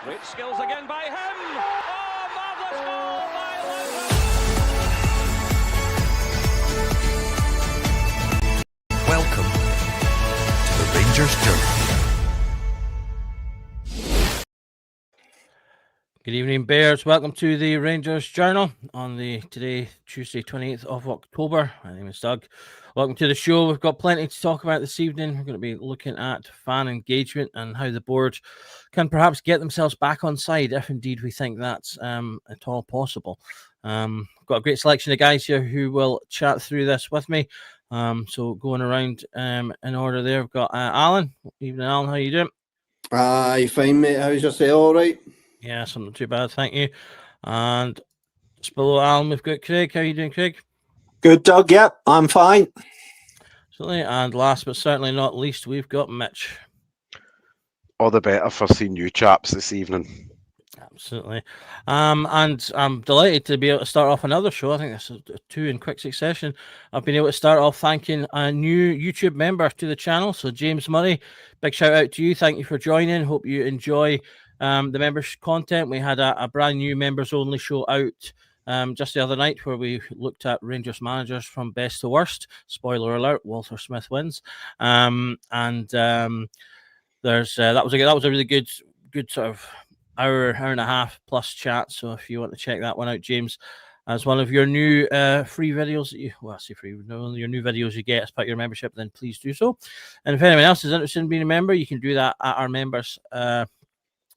Great skills again by him. Oh, marvellous goal by Lundgren. Welcome to the Rangers Journal. Good evening, Bears. Welcome to the Rangers Journal on today, Tuesday, 28th of October. My name is Doug. Welcome to the show. We've got plenty to talk about this evening. We're going to be looking at fan engagement and how the board can perhaps get themselves back on side, if indeed we think that's at all possible. Got a great selection of guys here who will chat through this with me. So going around in order there, we've got Alan. Evening, Alan. How you doing? You fine, mate? How's yourself? All right? Yeah, something too bad, thank you. And just below Alan, we've got Craig. How are you doing, Craig? Good, Doug. Yeah, I'm fine. Absolutely. And last but certainly not least, we've got Mitch. All the better for seeing you chaps this evening. Absolutely. And I'm delighted to be able to start off another show. I think this is two in quick succession. I've been able to start off thanking a new YouTube member to the channel. So James Murray, big shout out to you. Thank you for joining. Hope you enjoy the members content. We had a brand new members only show out just the other night where we looked at Rangers managers from best to worst. Spoiler alert, Walter Smith wins. There's that was a really good sort of hour and a half plus chat. So if you want to check that one out, James, as one of your new free videos that your new videos you get as part of your membership, then please do so. And if anyone else is interested in being a member, you can do that at our members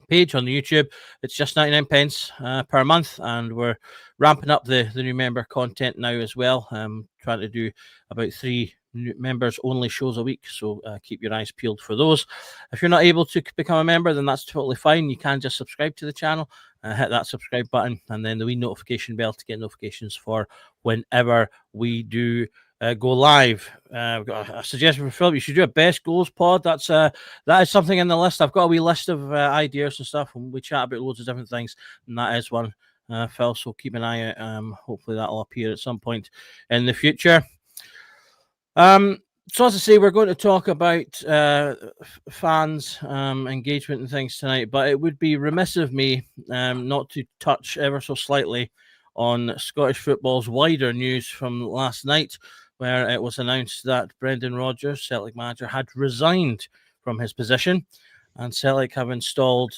page on the YouTube. It's just 99 pence per month, and we're ramping up the new member content now as well. Trying to do about 3 new members only shows a week, so keep your eyes peeled for those. If you're not able to become a member, then that's totally fine. You can just subscribe to the channel, hit that subscribe button, and then the wee notification bell to get notifications for whenever we do go live. We've got a suggestion for Philip. You should do a best goals pod. That is something in the list. I've got a wee list of ideas and stuff, and we chat about loads of different things, and that is one, Phil. So keep an eye out. Hopefully that'll appear at some point in the future. So as I say, we're going to talk about fans engagement and things tonight, but it would be remiss of me not to touch ever so slightly on Scottish football's wider news from last night, where it was announced that Brendan Rodgers, Celtic manager, had resigned from his position, and Celtic have installed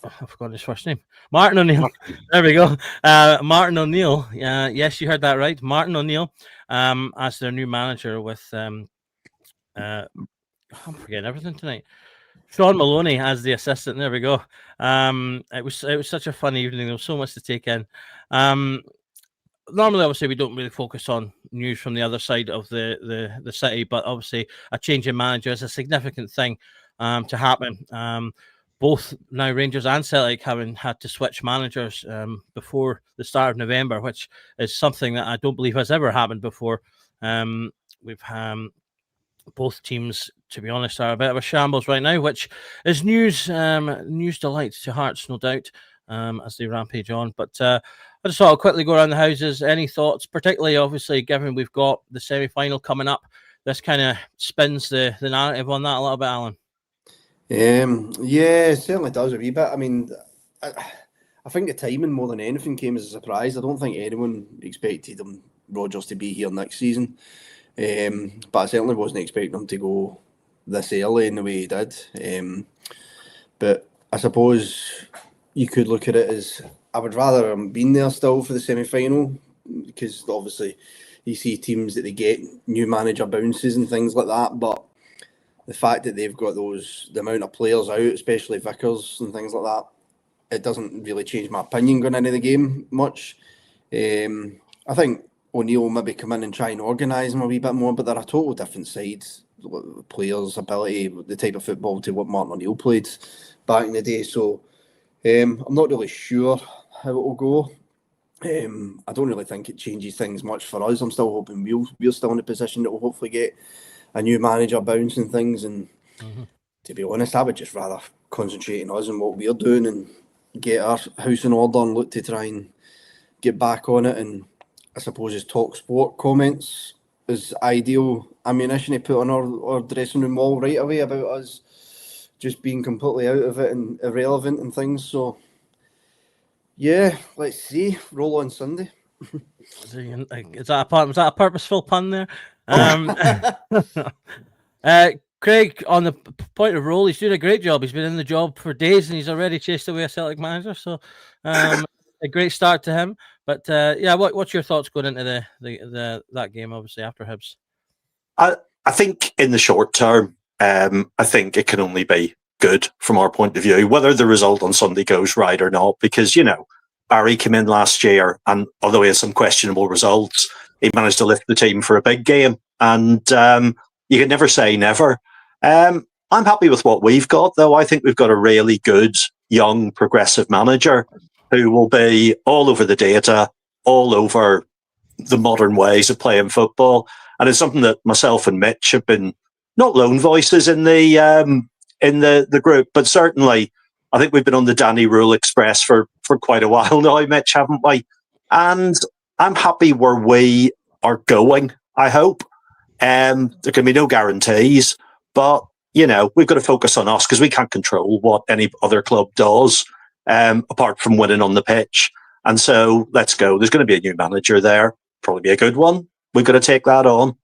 I forgot his first name. Martin O'Neill. There we go. Martin O'Neill. Yes, you heard that right. Martin O'Neill as their new manager with I'm forgetting everything tonight. Sean Maloney as the assistant. There we go. It was such a fun evening. There was so much to take in. Normally, obviously, we don't really focus on news from the other side of the city, but obviously, a change in manager is a significant thing to happen. Both now Rangers and Celtic having had to switch managers before the start of November, which is something that I don't believe has ever happened before. We've both teams, to be honest, are a bit of a shambles right now, which is news delight to hearts, no doubt, as they rampage on. But I just thought I'll quickly go around the houses. Any thoughts, particularly, obviously, given we've got the semi-final coming up? This kind of spins the narrative on that a little bit, Alan. Yeah, it certainly does a wee bit. I mean, I think the timing more than anything came as a surprise. I don't think anyone expected Rodgers to be here next season, but I certainly wasn't expecting him to go this early in the way he did. But I suppose you could look at it as I would rather him being there still for the semi-final, because obviously you see teams that they get new manager bounces and things like that, but the fact that they've got the amount of players out, especially Vickers and things like that, it doesn't really change my opinion going into the game much. I think O'Neill will maybe come in and try and organise them a wee bit more, but they're a total different sides. Players' ability, the type of football to what Martin O'Neill played back in the day. So I'm not really sure how it will go. I don't really think it changes things much for us. I'm still hoping we're still in a position that we'll hopefully get a new manager bouncing things, and to be honest, I would just rather concentrate on us and what we're doing and get our house in order and look to try and get back on it. And I suppose his Talk Sport comments is ideal ammunition to put on our dressing room wall right away about us just being completely out of it and irrelevant and things. So, yeah, let's see. Roll on Sunday. Was that a purposeful pun there? Craig, on the point of role, he's doing a great job. He's been in the job for days and he's already chased away a Celtic manager. So, a great start to him. But what's your thoughts going into that game? Obviously after Hibs. I think in the short term, I think it can only be good from our point of view, whether the result on Sunday goes right or not. Because Barry came in last year, and although he has some questionable results, he managed to lift the team for a big game. And you can never say never. I'm happy with what we've got, though. I think we've got a really good, young, progressive manager who will be all over the data, all over the modern ways of playing football. And it's something that myself and Mitch have been not lone voices in the group, but certainly I think we've been on the Danny Rule Express for quite a while now, Mitch, haven't we? And I'm happy where we are going, I hope. There can be no guarantees, but, we've got to focus on us because we can't control what any other club does, apart from winning on the pitch. And so let's go. There's going to be a new manager there, probably be a good one. We've got to take that on.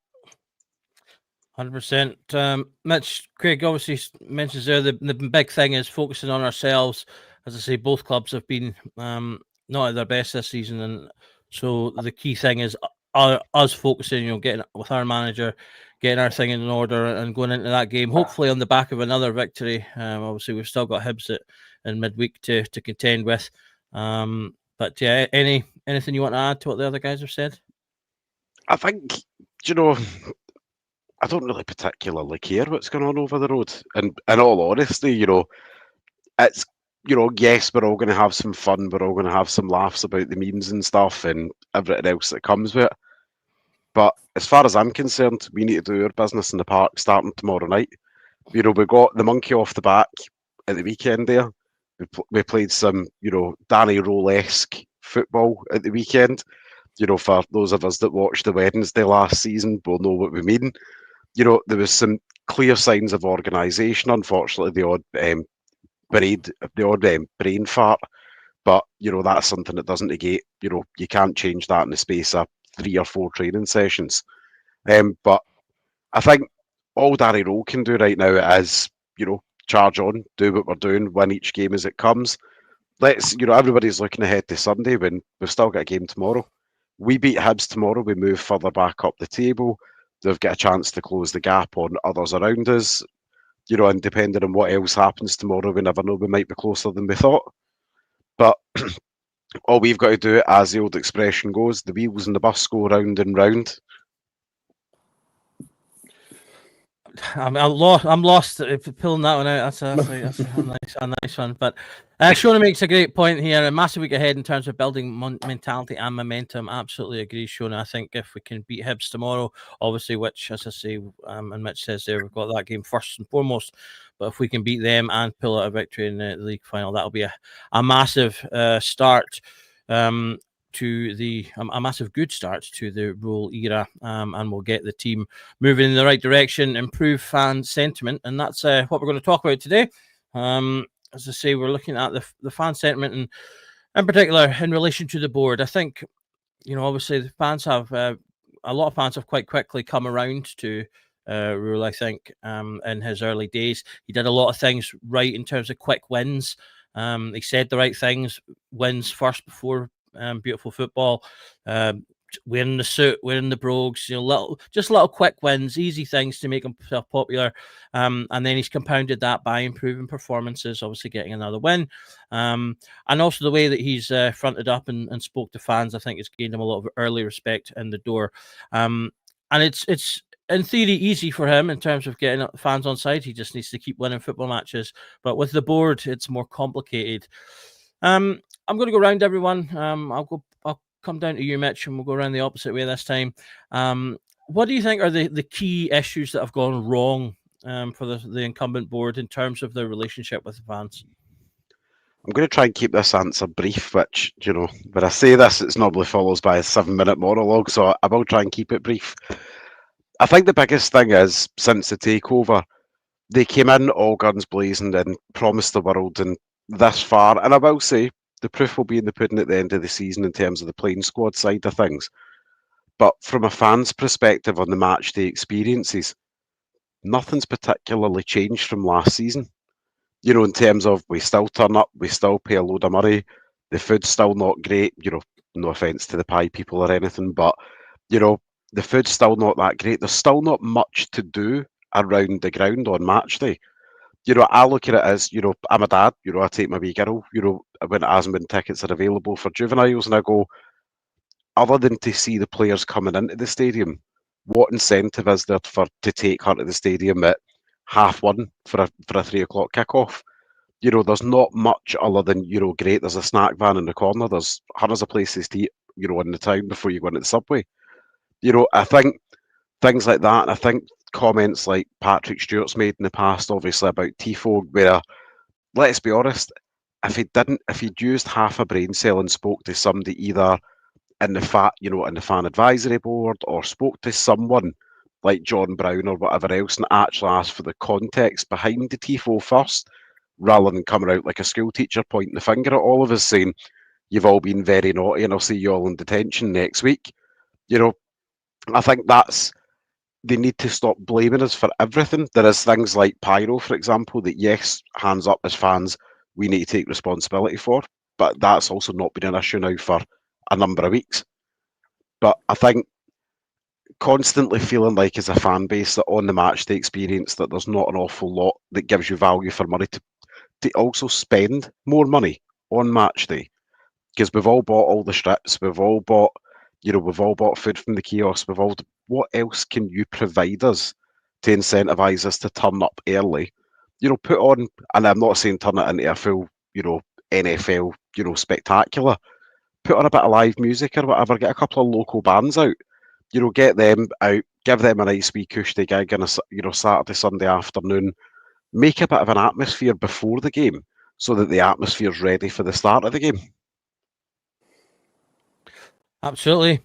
100%. Mitch, Craig obviously mentions there the big thing is focusing on ourselves. As I say, both clubs have been not at their best this season, and so the key thing is us focusing, getting with our manager, getting our thing in order, and going into that game hopefully on the back of another victory. Obviously, we've still got Hibs in midweek to contend with. But yeah, anything you want to add to what the other guys have said? I think, I don't really particularly care what's going on over the road. And in all honesty, it's, yes, we're all going to have some fun. We're all going to have some laughs about the memes and stuff and everything else that comes with it. But as far as I'm concerned, we need to do our business in the park starting tomorrow night. We got the monkey off the back at the weekend there. We played some, Danny Role-esque football at the weekend. For those of us that watched the Wednesday last season, will know what we mean. There was some clear signs of organisation. Unfortunately, the odd brain fart, but that's something that doesn't negate. You can't change that in the space of 3 or 4 training sessions. But I think all Danny Role can do right now is charge on, do what we're doing, win each game as it comes. Let's everybody's looking ahead to Sunday when we've still got a game tomorrow. We beat Hibs tomorrow, we move further back up the table. They've got a chance to close the gap on others around us. And depending on what else happens tomorrow, we never know, we might be closer than we thought. But all we've got to do, as the old expression goes, the wheels in the bus go round and round. I'm lost pulling that one out. That's a nice one. But Shona makes a great point here. A massive week ahead in terms of building mentality and momentum. Absolutely agree, Shona. I think if we can beat Hibs tomorrow, obviously, which, as I say, and Mitch says there, we've got that game first and foremost. But if we can beat them and pull out a victory in the league final, that'll be a massive start. A massive good start to the Rule era, and we'll get the team moving in the right direction, improve fan sentiment, and that's what we're going to talk about today. As I say, we're looking at the fan sentiment, and in particular in relation to the board. I think, obviously the fans have a lot of fans have quite quickly come around to Rule. I think in his early days, he did a lot of things right in terms of quick wins. He said the right things, wins first before beautiful football, wearing the suit, wearing the brogues, little quick wins, easy things to make himself popular. And then he's compounded that by improving performances, obviously getting another win. And also the way that he's fronted up and spoke to fans, I think has gained him a lot of early respect in the door. And it's in theory easy for him in terms of getting fans on side. He just needs to keep winning football matches. But with the board, it's more complicated. I'm going to go around everyone. I'll come down to you, Mitch, and we'll go around the opposite way this time. What do you think are the key issues that have gone wrong for the incumbent board in terms of their relationship with the fans? I'm going to try and keep this answer brief, which, when I say this, it's normally followed by a 7-minute monologue, so I will try and keep it brief. I think the biggest thing is, since the takeover, they came in all guns blazing and promised the world, and this far. And I will say, the proof will be in the pudding at the end of the season in terms of the playing squad side of things. But from a fan's perspective on the match day experiences, nothing's particularly changed from last season. You know, in terms of we still turn up, we still pay a load of money, the food's still not great, you know, no offence to the pie people or anything, but, you know, the food's still not that great. There's still not much to do around the ground on match day. You know, I look at it as, you know, I'm a dad, you know, I take my wee girl, you know, when tickets are available for juveniles, and I go, other than to see the players coming into the stadium, what incentive is there to take her to the stadium at 1:30 for a 3 o'clock kickoff? You know, there's not much other than, you know, great, there's a snack van in the corner, there's hundreds of places to eat, you know, in the town before you go into the subway. You know, I think things like that, and I think comments like Patrick Stewart's made in the past, obviously, about Tifo, where, let's be honest, if he'd used half a brain cell and spoke to somebody either in the fan advisory board, or spoke to someone like John Brown or whatever else, and actually asked for the context behind the Tifo first, rather than coming out like a school teacher pointing the finger at all of us saying, you've all been very naughty and I'll see you all in detention next week. You know, I think they need to stop blaming us for everything. There is things like pyro, for example, that yes, hands up as fans, we need to take responsibility for, but that's also not been an issue now for a number of weeks. But I think constantly feeling like as a fan base that on the match day experience that there's not an awful lot that gives you value for money to also spend more money on match day, because we've all bought all the strips, we've all bought food from the kiosk, what else can you provide us to incentivize us to turn up early? You know, put on, and I'm not saying turn it into a full, you know, NFL, you know, spectacular. Put on a bit of live music or whatever, get a couple of local bands out, you know, get them out, give them a nice wee cushy gig on a, you know, Saturday, Sunday afternoon, make a bit of an atmosphere before the game so that the atmosphere's ready for the start of the game. Absolutely.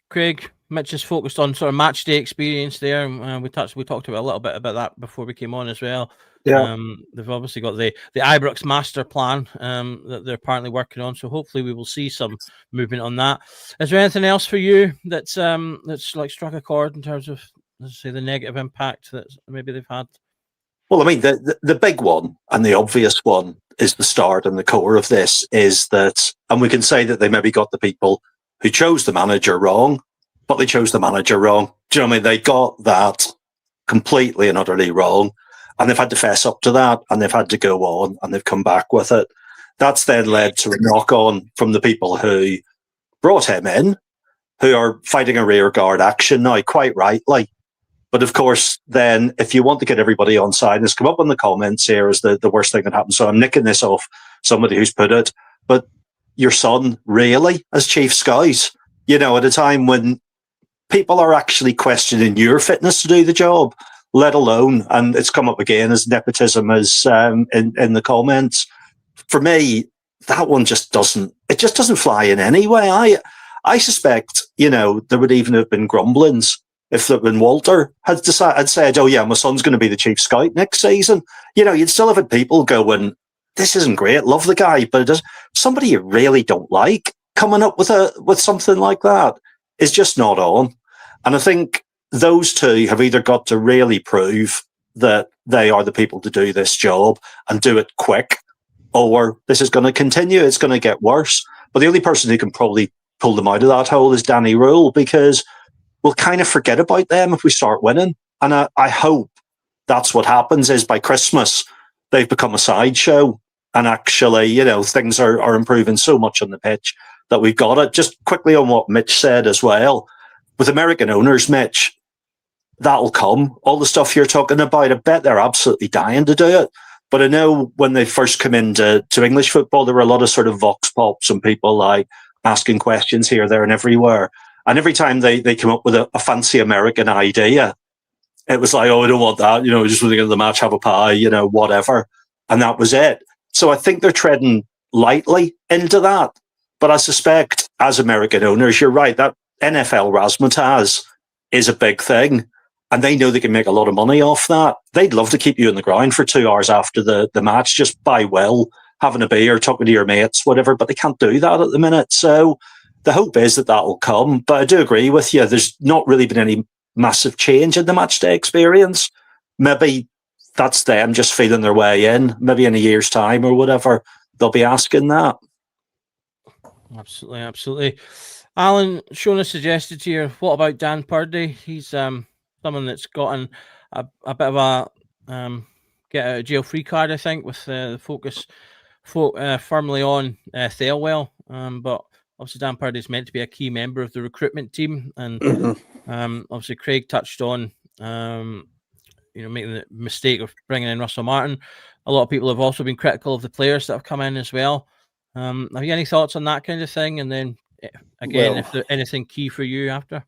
Craig, Mitch is focused on sort of match day experience there. We talked about a little bit about that before we came on as well. Yeah. They've obviously got the Ibrox master plan that they're apparently working on. So hopefully we will see some movement on that. Is there anything else for you that's like struck a chord in terms of, let's say, the negative impact that maybe they've had? Well, I mean, the big one and the obvious one is the start and the core of this is that, and we can say that they maybe got the people who chose the manager wrong, but they chose the manager wrong. Do you know what I mean? They got that completely and utterly wrong, and they've had to fess up to that, and they've had to go on, and they've come back with it. That's then led to a knock-on from the people who brought him in, who are fighting a rearguard action now, quite rightly. But of course, then if you want to get everybody on side, and it's come up in the comments here as the worst thing that happened. So I'm nicking this off somebody who's put it, but your son really as chief scout, you know, at a time when people are actually questioning your fitness to do the job, let alone, and it's come up again as nepotism as in the comments. For me, that one just doesn't fly in any way. I suspect, you know, there would even have been grumblings if when Walter had said, oh yeah, my son's going to be the chief scout next season. You know, you'd still have had people going, this isn't great, love the guy, but somebody you really don't like coming up with something like that is just not on. And I think those two have either got to really prove that they are the people to do this job and do it quick, or this is going to continue, it's going to get worse. But the only person who can probably pull them out of that hole is Danny Rule, because we'll kind of forget about them if we start winning. And I hope that's what happens, is by Christmas, they've become a sideshow. And actually, you know, things are improving so much on the pitch that we've got it. Just quickly on what Mitch said as well. With American owners, Mitch, that'll come. All the stuff you're talking about, I bet they're absolutely dying to do it. But I know when they first come into English football, there were a lot of sort of vox pops and people like asking questions here, there and everywhere. And every time they come up with a fancy American idea, it was like, oh, I don't want that. You know, just want to get to the match, have a pie, you know, whatever. And that was it. So I think they're treading lightly into that. But I suspect as American owners, you're right, that NFL razzmatazz is a big thing. and they know they can make a lot of money off that, they'd love to keep you in the ground for 2 hours after the match, just by having a beer, talking to your mates, whatever, but they can't do that at the minute. So the hope is that will come. But I do agree with you. There's not really been any massive change in the match day experience. Maybe that's them just feeling their way in. Maybe in a year's time or whatever, they'll be asking that. Absolutely, absolutely. Alan, Shona suggested to you, what about Dan Purdy? He's someone that's gotten a bit of a get out of jail free card, I think, with the focus firmly on Thelwell. But obviously Dan Purdy is meant to be a key member of the recruitment team, and obviously Craig touched on making the mistake of bringing in Russell Martin. A lot of people have also been critical of the players that have come in as well. Have you any thoughts on that kind of thing? And then again, if there's anything key for you after?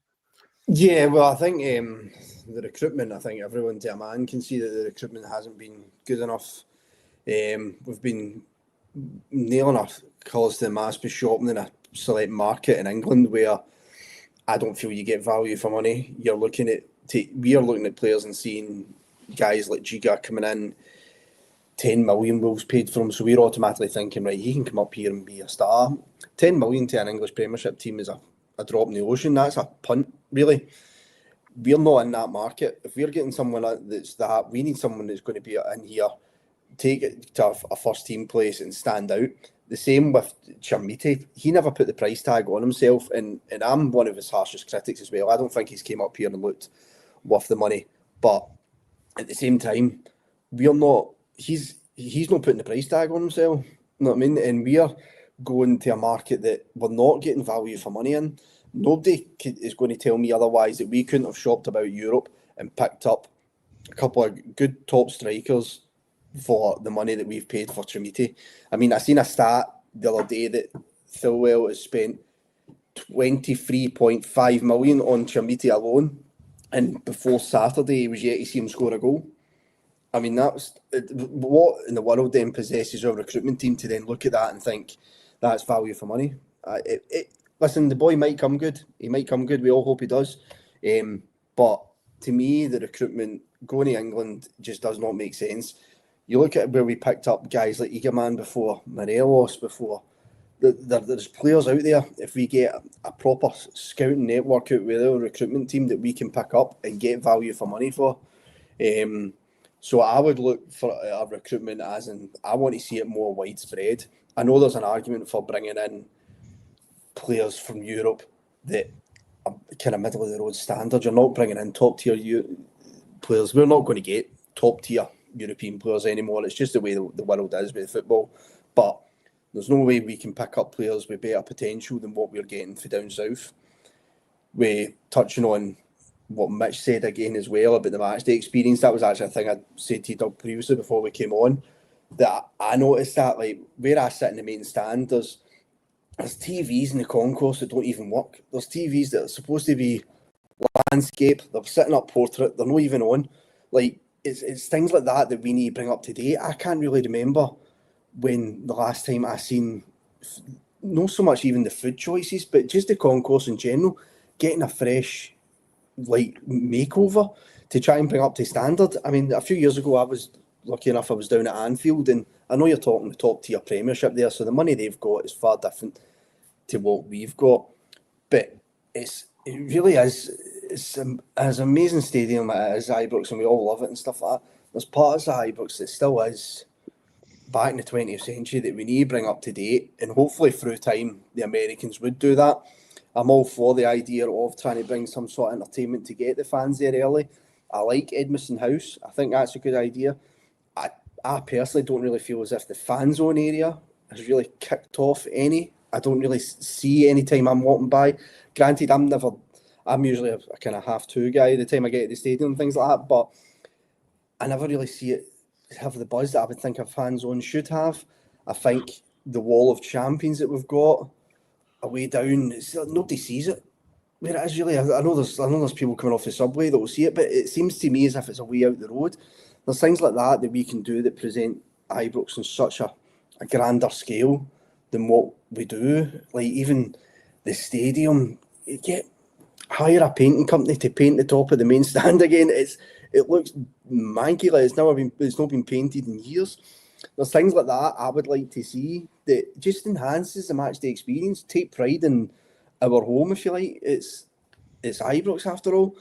Yeah, well, I think the recruitment, I think everyone to a man can see that the recruitment hasn't been good enough. We've been nailing our colours to the mast by shopping in a select market in England where I don't feel you get value for money. We are looking at players and seeing guys like Giga coming in, 10 million Wolves paid for him, so we're automatically thinking, right, he can come up here and be a star. 10 million to an English Premiership team is a drop in the ocean. That's a punt, really. We're not in that market. If we're getting someone that's that, we need someone that's going to be in here, take it to a first team place and stand out. The same with Chermiti. He never put the price tag on himself, and I'm one of his harshest critics as well. I don't think he's came up here and looked worth the money. But at the same time, we're not. He's not putting the price tag on himself. You know what I mean? And we are going to a market that we're not getting value for money in. Nobody is going to tell me otherwise, that we couldn't have shopped about Europe and picked up a couple of good top strikers for the money that we've paid for Chermiti. I mean, I seen a stat the other day that Thelwell has spent 23.5 million on Chermiti alone, and before Saturday he was yet to see him score a goal. I mean, what in the world then possesses our recruitment team to then look at that and think that's value for money? Listen, the boy might come good. He might come good. We all hope he does. But to me, the recruitment going to England just does not make sense. You look at where we picked up guys like Egerman before, Morelos before. There's players out there. If we get a proper scouting network out with our recruitment team that we can pick up and get value for money for. So I would look for our recruitment as in, I want to see it more widespread. I know there's an argument for bringing in players from Europe that are kind of middle of the road standard. You're not bringing in top tier players. We're not going to get top tier European players anymore. It's just the way the world is with football. But there's no way we can pick up players with better potential than what we're getting for down south. We're touching on what Mitch said again as well about the matchday experience. That was actually a thing I said to Doug previously before we came on, that I noticed that, like, where I sit in the main stand, there's TVs in the concourse that don't even work. There's TVs that are supposed to be landscape, they're sitting up portrait, they're not even on. Like, it's things like that we need to bring up to date. I can't really remember when the last time I seen, not so much even the food choices, but just the concourse in general, getting a fresh makeover to try and bring up to standard. I mean, a few years ago I was lucky enough, I was down at Anfield, and I know you're talking the top tier Premiership there, so the money they've got is far different to what we've got. But it really is, it's an amazing stadium it is, Ibrox, and we all love it and stuff like that. There's parts of Ibrox that still is back in the 20th century that we need to bring up to date, and hopefully through time the Americans would do that. I'm all for the idea of trying to bring some sort of entertainment to get the fans there early. I like Edmiston House. I think that's a good idea. I personally don't really feel as if the fan zone area has really kicked off any. I don't really see any time I'm walking by. Granted, I'm usually a kind of 2:30 guy the time I get to the stadium and things like that, but I never really see it have the buzz that I would think a fan zone should have. I think the wall of champions that we've got away down, nobody sees it. Where it is really, I know there's people coming off the subway that will see it, but it seems to me as if it's a way out the road. There's things like that we can do that present Ibrox on such a grander scale than what we do. Like even the stadium, hire a painting company to paint the top of the main stand again. It looks manky, like it's not been painted in years. There's things like that I would like to see that just enhances the match day experience. Take pride in our home, if you like. It's Ibrox after all.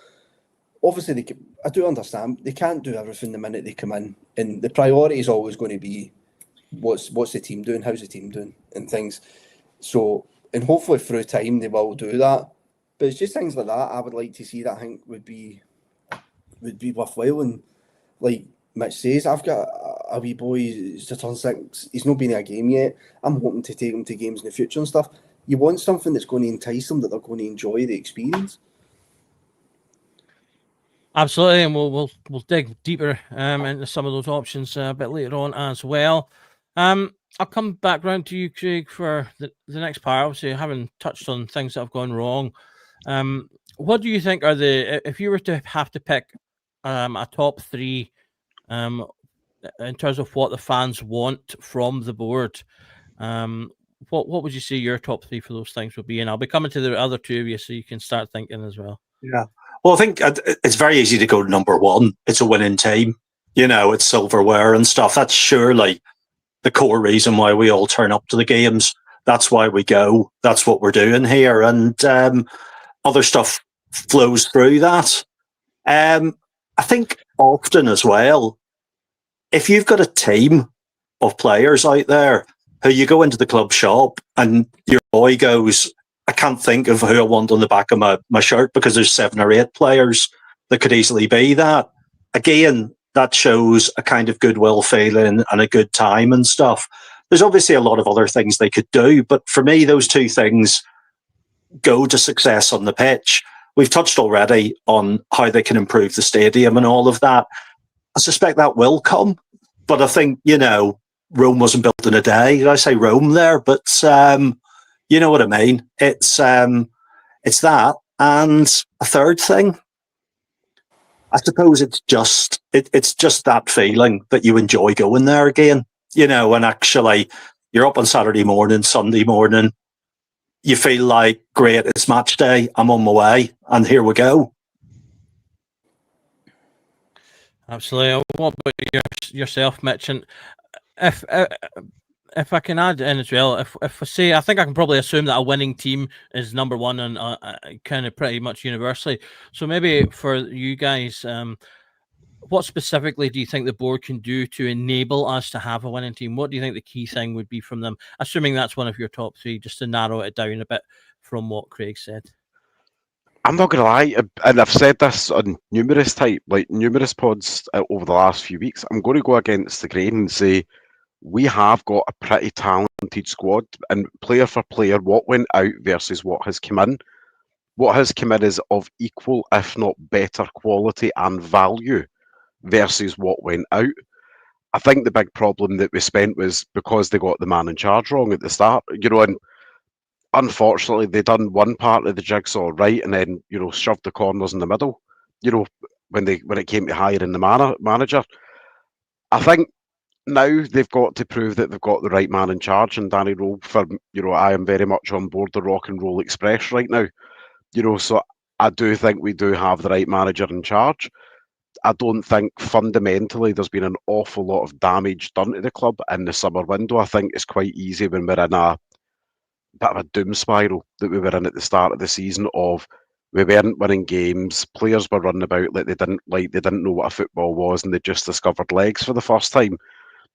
Obviously, I do understand they can't do everything the minute they come in, and the priority is always going to be what's the team doing, how's the team doing, and things. So, and hopefully through time they will do that. But it's just things like that I would like to see that I think would be worthwhile. And like Mitch says, I've got a wee boy who's just turned 6. He's not been in a game yet. I'm hoping to take him to games in the future and stuff. You want something that's going to entice them, that they're going to enjoy the experience. Absolutely, and we'll dig deeper into some of those options a bit later on as well. I'll come back round to you, Craig, for the next part. Obviously, having touched on things that have gone wrong, what do you think are if you were to have to pick a top 3 in terms of what the fans want from the board, what would you say your top 3 for those things would be? And I'll be coming to the other 2 of you so you can start thinking as well. Yeah. Well, I think it's very easy to go to number 1. It's a winning team. It's silverware and stuff. That's surely the core reason why we all turn up to the games. That's why we go. That's what we're doing here. And other stuff flows through that. I think often as well, if you've got a team of players out there who you go into the club shop and your boy goes, I can't think of who I want on the back of my shirt because there's 7 or 8 players that could easily be that. Again, that shows a kind of goodwill feeling and a good time and stuff. There's obviously a lot of other things they could do, but for me, those 2 things go to success on the pitch. We've touched already on how they can improve the stadium and all of that. I suspect that will come, but I think, Rome wasn't built in a day. Did I say Rome there? But you know what I mean. It's that, and a third thing, I suppose it's just that feeling that you enjoy going there again. And actually you're up on Saturday morning, Sunday morning, you feel like, great, it's match day, I'm on my way, and here we go. Absolutely. What about yourself, Mitch? And if I can add in as well, if I say, I think I can probably assume that a winning team is number 1 and kind of pretty much universally. So maybe for you guys, what specifically do you think the board can do to enable us to have a winning team? What do you think the key thing would be from them? Assuming that's one of your top 3, just to narrow it down a bit from what Craig said. I'm not going to lie, and I've said this on numerous pods over the last few weeks. I'm going to go against the grain and say we have got a pretty talented squad, and player for player, what went out versus what has come in. What has come in is of equal, if not better, quality and value versus what went out. I think the big problem that we spent was because they got the man in charge wrong at the start, and unfortunately they done one part of the jigsaw right and then, shoved the corners in the middle, when it came to hiring the manager. I think now they've got to prove that they've got the right man in charge, and Danny Rowe, I am very much on board the Rock and Roll Express right now. So I do think we do have the right manager in charge. I don't think fundamentally there's been an awful lot of damage done to the club in the summer window. I think it's quite easy when we're in a bit of a doom spiral that we were in at the start of the season of we weren't winning games, players were running about like they didn't know what a football was, and they just discovered legs for the first time.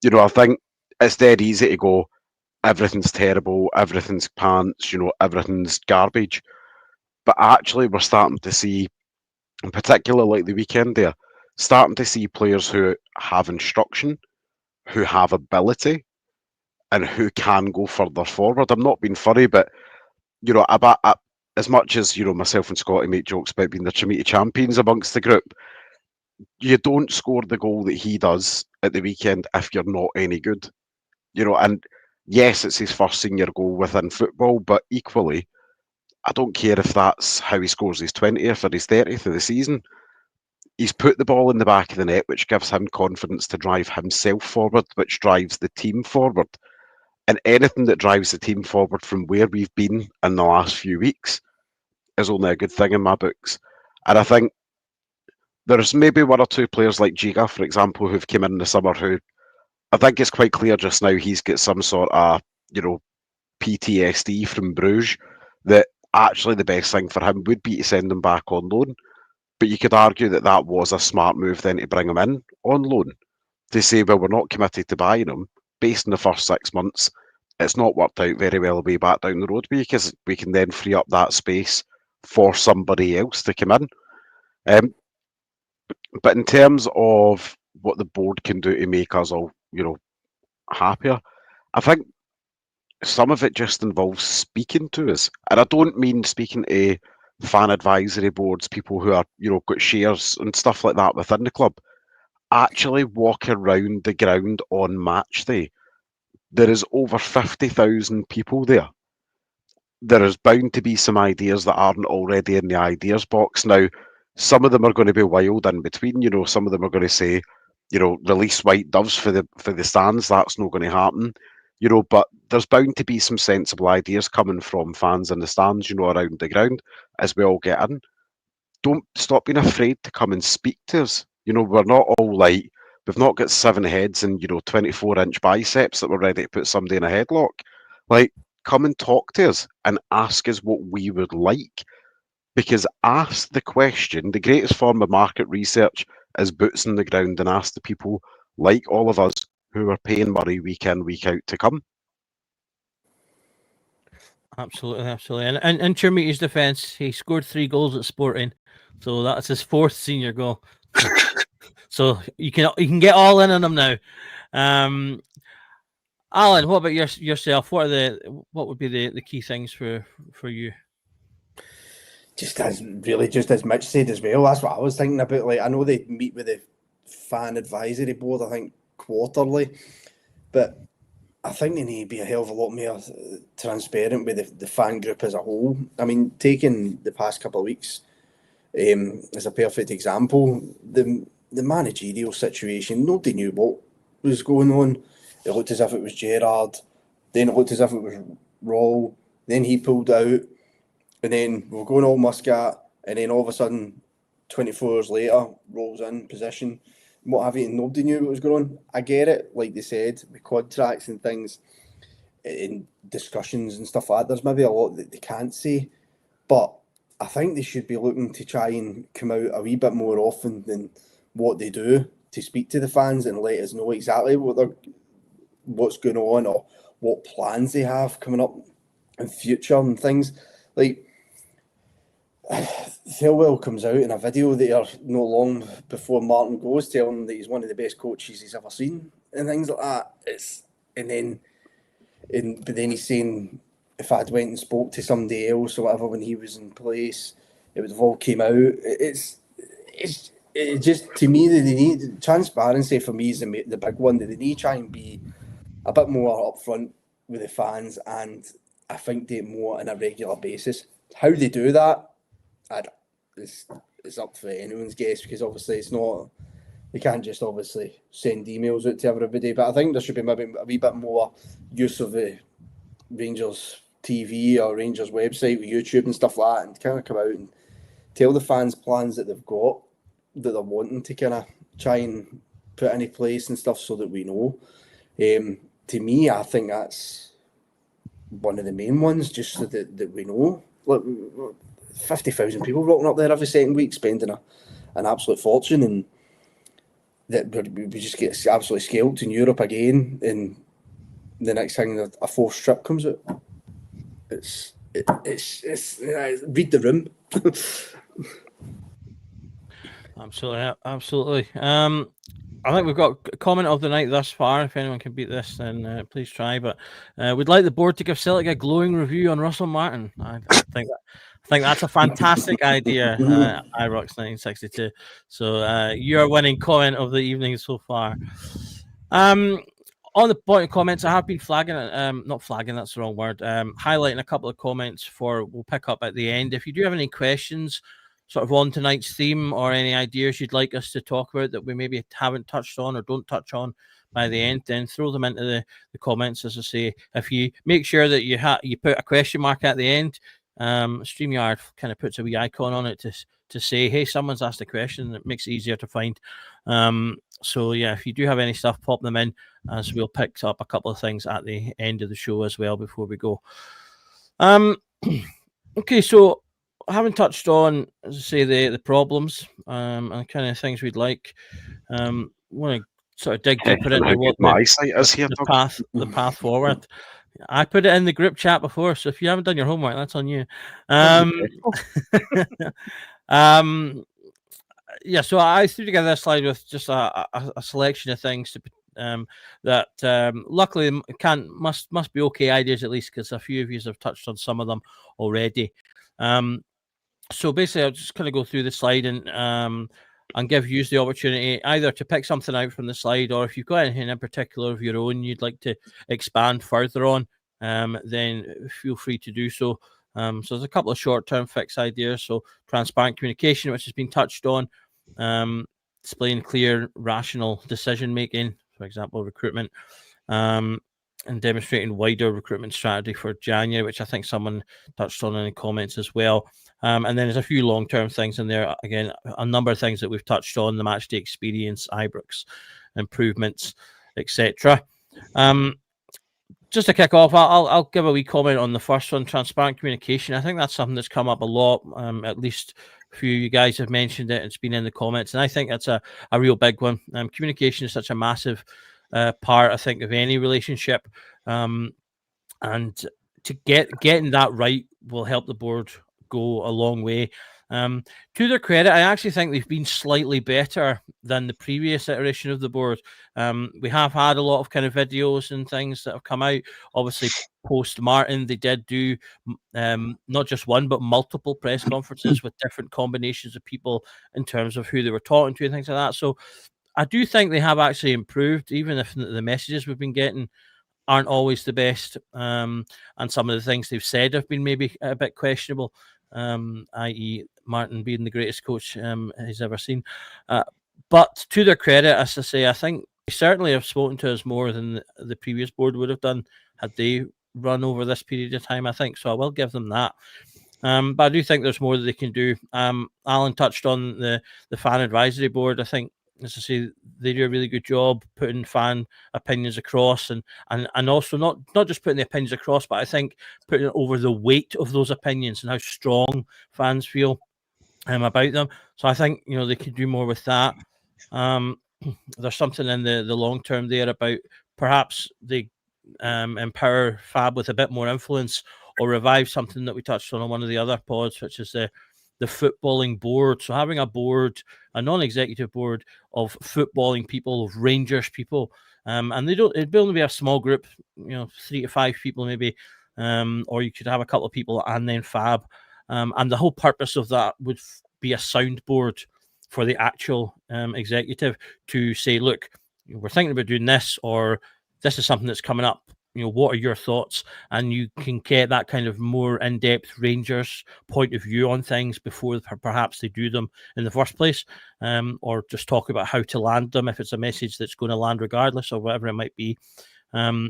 I think it's dead easy to go, everything's terrible, everything's pants, everything's garbage. But actually we're starting to see, in particular like the weekend there, starting to see players who have instruction, who have ability, and who can go further forward. I'm not being funny, but as much as myself and Scotty make jokes about being the Trinity champions amongst the group, you don't score the goal that he does at the weekend if you're not any good. And yes, it's his first senior goal within football, but equally, I don't care if that's how he scores his 20th or his 30th of the season. He's put the ball in the back of the net, which gives him confidence to drive himself forward, which drives the team forward. And anything that drives the team forward from where we've been in the last few weeks is only a good thing in my books. And I think there's maybe one or two players like Giga, for example, who've come in the summer who I think it's quite clear just now he's got some sort of, PTSD from Bruges, that actually the best thing for him would be to send him back on loan. But you could argue that was a smart move then to bring him in on loan, to say, well, we're not committed to buying him. Based on the first 6 months, it's not worked out very well way back down the road, because we can then free up that space for somebody else to come in. But in terms of what the board can do to make us all, happier, I think some of it just involves speaking to us. And I don't mean speaking to fan advisory boards, people who are, got shares and stuff like that within the club. Actually walk around the ground on match day. There is over 50,000 people there. There is bound to be some ideas that aren't already in the ideas box. Now, some of them are going to be wild in between. Some of them are going to say, release white doves for the stands. That's not going to happen. But there's bound to be some sensible ideas coming from fans in the stands, around the ground as we all get in. Don't stop being afraid to come and speak to us. We're not all like, we've not got 7 heads and, 24-inch biceps that we're ready to put somebody in a headlock. Like, come and talk to us and ask us what we would like. Because ask the question, the greatest form of market research is boots on the ground, and ask the people like all of us who are paying money week in, week out to come. Absolutely. And in Chermite's defence, he scored 3 goals at Sporting, so that's his 4th senior goal. So you can get all in on him now. Alan, what about yourself? What would be the key things for you? Just as Mitch said as well. That's what I was thinking about. Like, I know they meet with the fan advisory board, I think, quarterly, but I think they need to be a hell of a lot more transparent with the fan group as a whole. I mean, taking the past couple of weeks as a perfect example, the managerial situation, nobody knew what was going on. It looked as if it was Gerrard, then it looked as if it was Raul, then he pulled out, and then we're going all Muscat, and then all of a sudden, 24 hours later, Raul's in position. What have you, and nobody knew what was going on. I get it, like they said, with contracts and things, in discussions and stuff like that, there's maybe a lot that they can't say, but I think they should be looking to try and come out a wee bit more often than what they do, to speak to the fans and let us know exactly what's going on, or what plans they have coming up in future and things. Like, Thelwell comes out in a video there not long before Martin goes, telling him that he's one of the best coaches he's ever seen and things like that. But then he's saying, if I'd went and spoke to somebody else or whatever when he was in place, it would have all came out. It's just, to me, that they need transparency. For me, is the big one, that they need to try and be a bit more upfront with the fans, and I think do it more on a regular basis. How they do that, it's up for anyone's guess, because obviously it's not, they can't just obviously send emails out to everybody, but I think there should be maybe a wee bit more use of the Rangers TV or Rangers website with YouTube and stuff like that, and kind of come out and tell the fans plans that they've got, that they're wanting to kind of try and put into place and stuff, so that we know. To me, I think that's one of the main ones, just so that we know. Look, 50,000 people rocking up there every second week, spending an absolute fortune, and that we just get absolutely scalped in Europe again, and the next thing a 4th strip comes out. It's read the room. Absolutely. I think we've got a comment of the night thus far. If anyone can beat this, then please try. But we'd like the board to give Celtic a glowing review on Russell Martin. I think that's a fantastic idea. Irox 1962. So you're winning comment of the evening so far. On the point of comments, I have been not flagging, that's the wrong word, highlighting a couple of comments we'll pick up at the end. If you do have any questions sort of on tonight's theme, or any ideas you'd like us to talk about that we maybe haven't touched on or don't touch on by the end, then throw them into the comments. As I say, if you make sure that you put a question mark at the end, StreamYard kind of puts a wee icon on it to say, hey, someone's asked a question. It makes it easier to find. So yeah, if you do have any stuff, pop them in, as we'll pick up a couple of things at the end of the show as well before we go. Okay, so I haven't touched on, as I say, the problems and kind of things we'd like. Want to sort of dig deeper into what the path forward. I put it in the group chat before, so if you haven't done your homework, that's on you. Yeah, so I threw together a slide with just a selection of things that luckily must be okay ideas, at least, because a few of you have touched on some of them already. So basically, I'll just kind of go through the slide and give you the opportunity either to pick something out from the slide, or if you've got anything in particular of your own you'd like to expand further on, then feel free to do so. So there's a couple of short-term fix ideas. So transparent communication, which has been touched on, displaying clear, rational decision-making, for example, recruitment, and demonstrating wider recruitment strategy for January, which I think someone touched on in the comments as well. And then there's a few long-term things in there. Again, a number of things that we've touched on: the matchday experience, Ibrox improvements, etc. Just to kick off, I'll give a wee comment on the first one, transparent communication. I think that's something that's come up a lot. At least a few of you guys have mentioned it. It's been in the comments, and I think that's a real big one. Communication is such a massive part, I think, of any relationship, and to getting that right will help the board go a long way. To their credit, I actually think they've been slightly better than the previous iteration of the board. We have had a lot of kind of videos and things that have come out. Obviously, post Martin, they did do not just one, but multiple press conferences with different combinations of people in terms of who they were talking to and things like that. So I do think they have actually improved, even if the messages we've been getting aren't always the best. And some of the things they've said have been maybe a bit questionable, i.e. Martin being the greatest coach he's ever seen. But to their credit, as I say, I think they certainly have spoken to us more than the previous board would have done had they run over this period of time, I think. So I will give them that. But I do think there's more that they can do. Alan touched on the fan advisory board. I think, as I say, they do a really good job putting fan opinions across, and also not just putting the opinions across, but I think putting over the weight of those opinions and how strong fans feel about them. So I think, they could do more with that. There's something in the long term there about perhaps they empower Fab with a bit more influence, or revive something that we touched on one of the other pods, which is the footballing board. So having a board, a non-executive board of footballing people, of Rangers people, and it'd only be a small group, 3 to 5 people maybe, or you could have a couple of people and then Fab, and the whole purpose of that would be a soundboard for the actual executive to say, look, we're thinking about doing this, or this is something that's coming up. What are your thoughts? And you can get that kind of more in-depth Rangers point of view on things before perhaps they do them in the first place, or just talk about how to land them if it's a message that's going to land regardless, or whatever it might be. So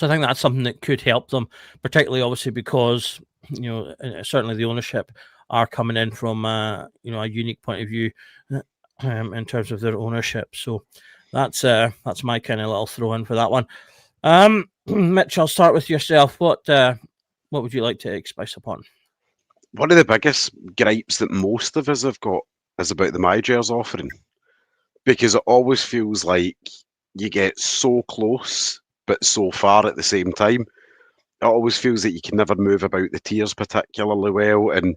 I think that's something that could help them, particularly obviously because, certainly the ownership are coming in from, a unique point of view in terms of their ownership. So that's my kind of little throw in for that one. Mitch, I'll start with yourself. What would you like to express upon? One of the biggest gripes that most of us have got is about the MyJers offering, because it always feels like you get so close but so far at the same time. It always feels that you can never move about the tiers particularly well, and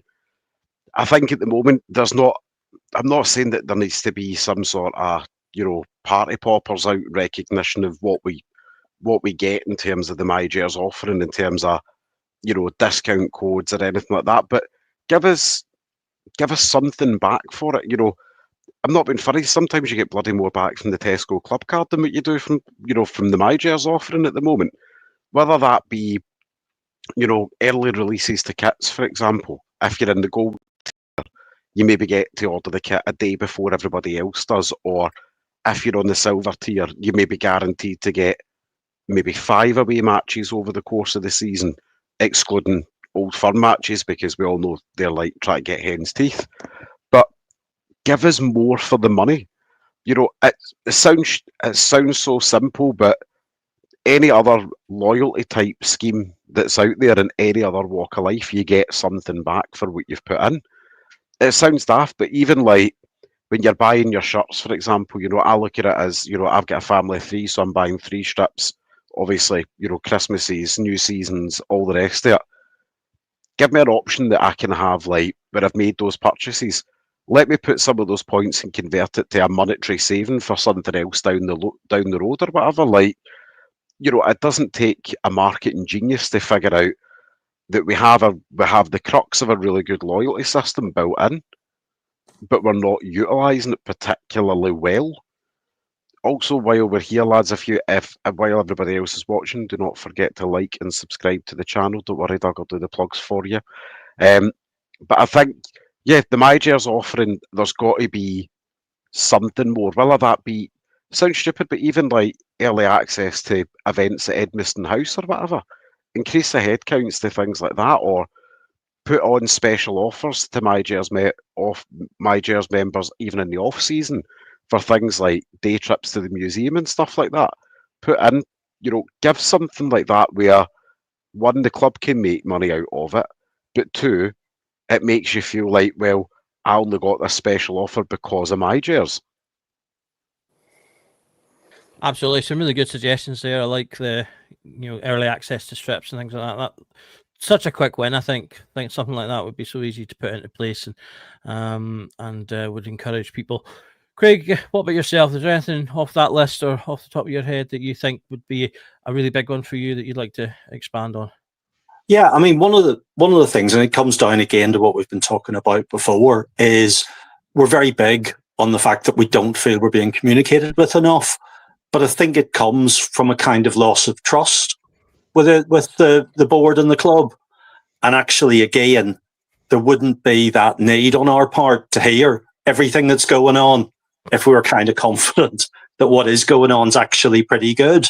I think at the moment I'm not saying that there needs to be some sort of party poppers out recognition of what we get in terms of the MyJers offering, in terms of discount codes or anything like that, but give us something back for it. I'm not being funny, sometimes you get bloody more back from the Tesco club card than what you do from the MyJers offering at the moment, whether that be early releases to kits, for example. If you're in the gold tier, you maybe get to order the kit a day before everybody else does, or if you're on the silver tier, you may be guaranteed to get maybe 5 away matches over the course of the season, excluding Old Firm matches because we all know they're like trying to get hen's teeth. But give us more for the money. It sounds so simple, but any other loyalty type scheme that's out there in any other walk of life, you get something back for what you've put in. It sounds daft, but even like when you're buying your shirts, for example, I look at it as, I've got a family of 3, so I'm buying 3 strips. Obviously, Christmases, New Seasons, all the rest of it. Give me an option that I can have, like, where I've made those purchases. Let me put some of those points and convert it to a monetary saving for something else down the road or whatever. Like, it doesn't take a marketing genius to figure out that we have the crux of a really good loyalty system built in, but we're not utilising it particularly well. Also, while we're here, lads, while everybody else is watching, do not forget to like and subscribe to the channel. Don't worry, Doug, I'll do the plugs for you. But I think, the MyJers offering, there's got to be something more. Whether that be, sounds stupid, but even like early access to events at Edmiston House or whatever, increase the headcounts to things like that, or put on special offers to MyJers members even in the off season for things like day trips to the museum and stuff like that. Put in, give something like that where, 1, the club can make money out of it, but 2, it makes you feel like, well, I only got this special offer because of MyJers. Absolutely, some really good suggestions there. I like the early access to strips and things like that. Such a quick win, I think. I think something like that would be so easy to put into place, and would encourage people. Craig, what about yourself? Is there anything off that list or off the top of your head that you think would be a really big one for you that you'd like to expand on? Yeah, I mean, one of the things, and it comes down again to what we've been talking about before, is we're very big on the fact that we don't feel we're being communicated with enough. But I think it comes from a kind of loss of trust with the board and the club. And actually, again, there wouldn't be that need on our part to hear everything that's going on if we were kind of confident that what is going on is actually pretty good.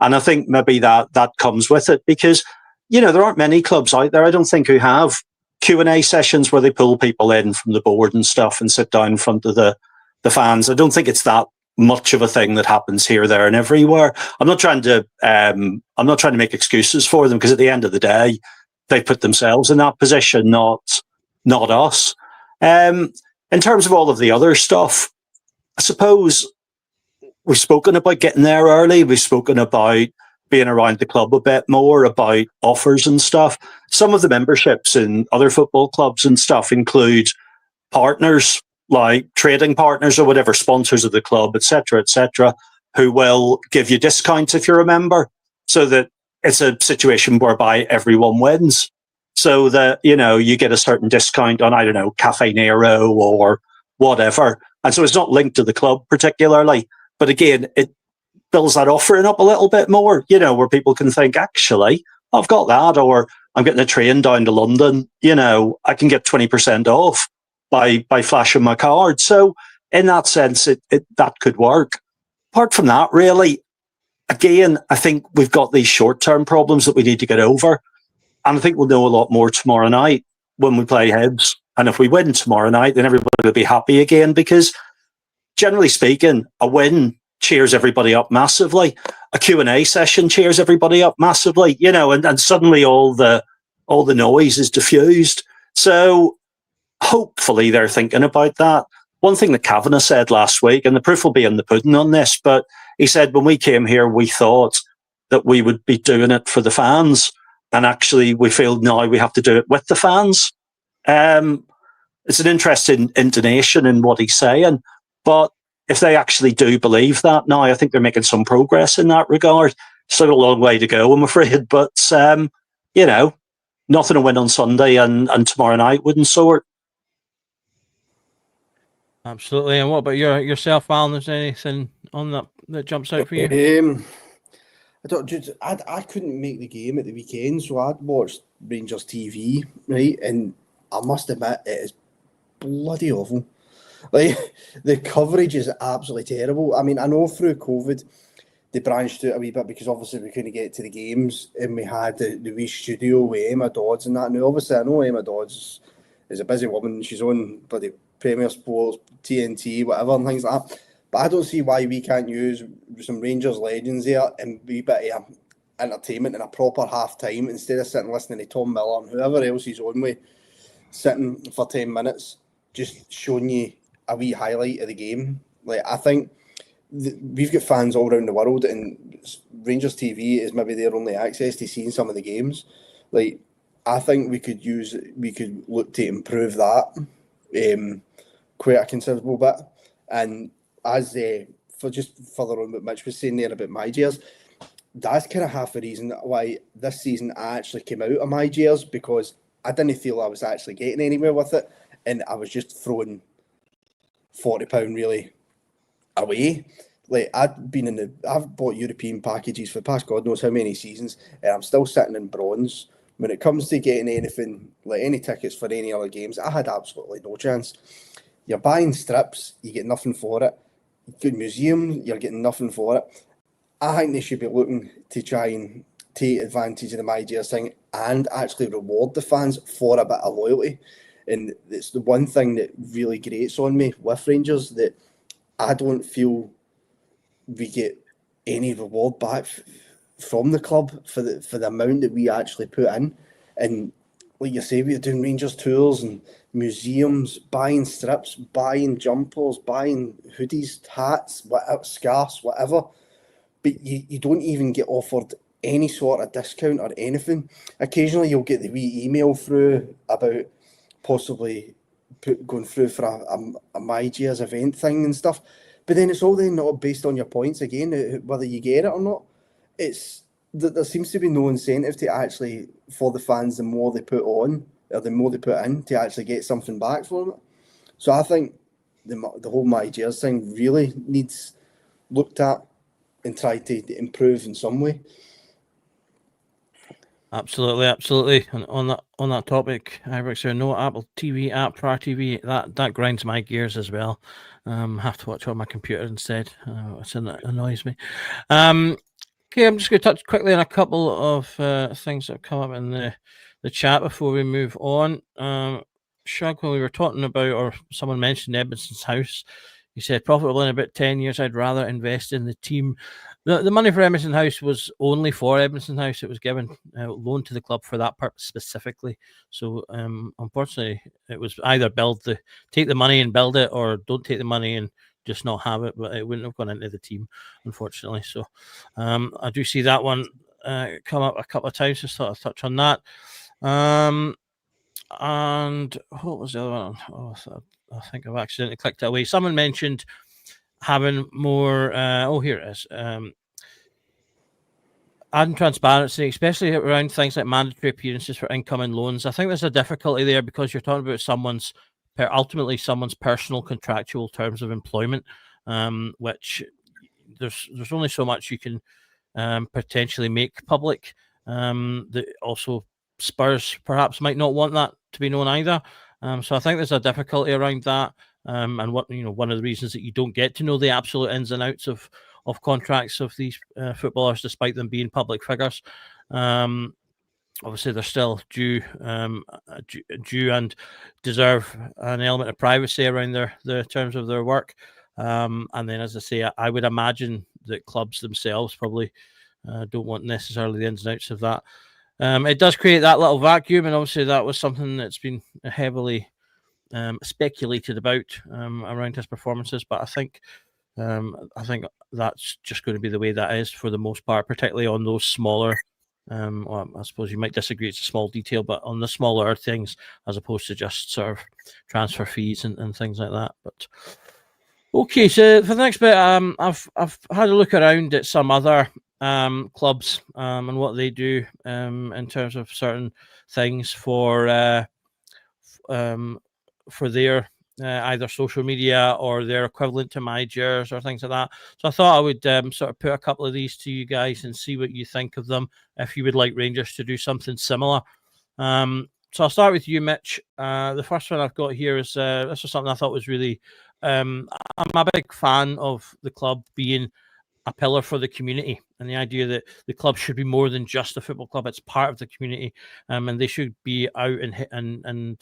And I think maybe that comes with it because, there aren't many clubs out there, I don't think, who have Q&A sessions where they pull people in from the board and stuff and sit down in front of the fans. I don't think it's that much of a thing that happens here, there, and everywhere. I'm not trying to make excuses for them because at the end of the day, they put themselves in that position, not us. In terms of all of the other stuff, I suppose we've spoken about getting there early. We've spoken about being around the club a bit more, about offers and stuff. Some of the memberships in other football clubs and stuff include partners, like trading partners or whatever, sponsors of the club, etc., who will give you discounts if you're a member, so that it's a situation whereby everyone wins. So that, you get a certain discount on, I don't know, Cafe Nero or whatever. And so it's not linked to the club particularly. But again, it builds that offering up a little bit more, where people can think, actually, I've got that, or I'm getting a train down to London, I can get 20% off by flashing my card. So in that sense, that could work. Apart from that, really, again, I think we've got these short-term problems that we need to get over. And I think we'll know a lot more tomorrow night when we play Hibs. And if we win tomorrow night, then everybody will be happy again, because generally speaking, a win cheers everybody up massively. A Q&A session cheers everybody up massively, and suddenly all the noise is diffused. So hopefully they're thinking about that. One thing that Kavanagh said last week, and the proof will be in the pudding on this, but he said when we came here, we thought that we would be doing it for the fans. And actually, we feel now we have to do it with the fans. It's an interesting intonation in what he's saying. But if they actually do believe that now, I think they're making some progress in that regard. Still a long way to go, I'm afraid. But, nothing to win on Sunday and tomorrow night wouldn't sort. Absolutely. And what about yourself, Alan? Is there anything on that jumps out for you? I couldn't make the game at the weekend, so I'd watched Rangers TV, right? And I must admit, it is bloody awful. Like, the coverage is absolutely terrible. I mean, I know through COVID, they branched out a wee bit because obviously we couldn't get to the games, and we had the wee studio with Emma Dodds and that. Now, obviously, I know Emma Dodds is a busy woman. She's on bloody Premier Sports, TNT, whatever, and things like that. But I don't see why we can't use some Rangers legends here and be a bit of entertainment in a proper half time instead of sitting listening to Tom Miller and whoever else he's on with, sitting for 10 minutes, just showing you a wee highlight of the game. Like, I think we've got fans all around the world, and Rangers TV is maybe their only access to seeing some of the games. Like, I think we could look to improve that quite a considerable bit. And as for just further on what Mitch was saying there about my Jers, that's kind of half the reason why this season I actually came out of my Jers, because I didn't feel I was actually getting anywhere with it, and I was just throwing £40 really away. Like, I've bought European packages for the past God knows how many seasons, and I'm still sitting in bronze. When it comes to getting anything, like any tickets for any other games, I had absolutely no chance. You're buying strips, you get nothing for it. Good museum, you're getting nothing for it. I think they should be looking to try and take advantage of the My Jers thing and actually reward the fans for a bit of loyalty. And it's the one thing that really grates on me with Rangers, that I don't feel we get any reward back from the club for the amount that we actually put in. And like you say, we're doing Rangers tours and museums, buying strips, buying jumpers, buying hoodies, hats, whatever, scarves, whatever. But you don't even get offered any sort of discount or anything. Occasionally you'll get the wee email through about possibly going through for a My Jers event thing and stuff. But then it's all then not based on your points again, whether you get it or not. There seems to be no incentive to actually, for the fans, the more they put on, or the more they put in, to actually get something back from it. So I think the whole My Jers thing really needs looked at and tried to improve in some way. Absolutely. And on that topic, Ibrox, there no Apple TV app, Fire TV. That grinds my gears as well. Have to watch on my computer instead. It annoys me. Okay, I'm just going to touch quickly on a couple of things that have come up in the chat before we move on. Shug, when we were talking about, or someone mentioned Edmonton's House, he said, profitable in about 10 years, I'd rather invest in the team. The money for Edmonton House was only for Edmonton House. It was given loan to the club for that purpose specifically. So unfortunately, it was either take the money and build it, or don't take the money and just not have it. But it wouldn't have gone into the team, unfortunately. So I do see that one come up a couple of times. Just thought I'd touch on that. And what was the other one? Oh, I think I've accidentally clicked it away. Someone mentioned having more. Here it is. Adding transparency, especially around things like mandatory appearances for incoming loans. I think there's a difficulty there because you're talking about ultimately someone's personal contractual terms of employment, which there's only so much you can potentially make public. That also Spurs perhaps might not want that to be known either. So I think there's a difficulty around that. And one of the reasons that you don't get to know the absolute ins and outs of contracts of these footballers, despite them being public figures. Obviously, they're still due and deserve an element of privacy around the terms of their work. And then, as I say, I would imagine that clubs themselves probably don't want necessarily the ins and outs of that. It does create that little vacuum, and obviously that was something that's been heavily speculated about around his performances. But I think that's just going to be the way that is for the most part, particularly on those smaller. Well, I suppose you might disagree; it's a small detail, but on the smaller things, as opposed to just sort of transfer fees and things like that. But okay, so for the next bit, I've had a look around at some other clubs and what they do in terms of certain things for their either social media or their equivalent to My Jers or things like that. So I thought I would sort of put a couple of these to you guys and see what you think of them, if you would like Rangers to do something similar. So I'll start with you, Mitch. The first one I've got here is this was something I thought was really I'm a big fan of the club being a pillar for the community, and the idea that the club should be more than just a football club. It's part of the community, and they should be out and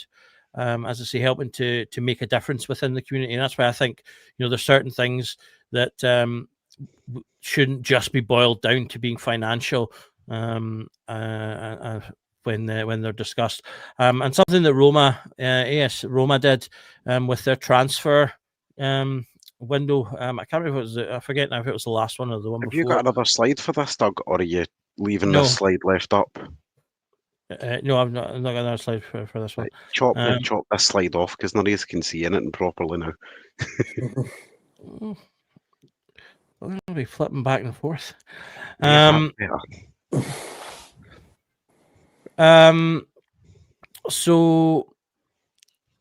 as I say, helping to make a difference within the community. And that's why I think, there's certain things that shouldn't just be boiled down to being financial when they're discussed. And something that AS Roma did with their transfer window. I can't remember if it was. I forget now if it was the last one or the one Have before. you got another slide for this, Doug, or are you leaving No. this slide left up? No, I'm not got another slide for this one. Right, chop this slide off because none of us can see in it properly now. I'm going to be flipping back and forth. So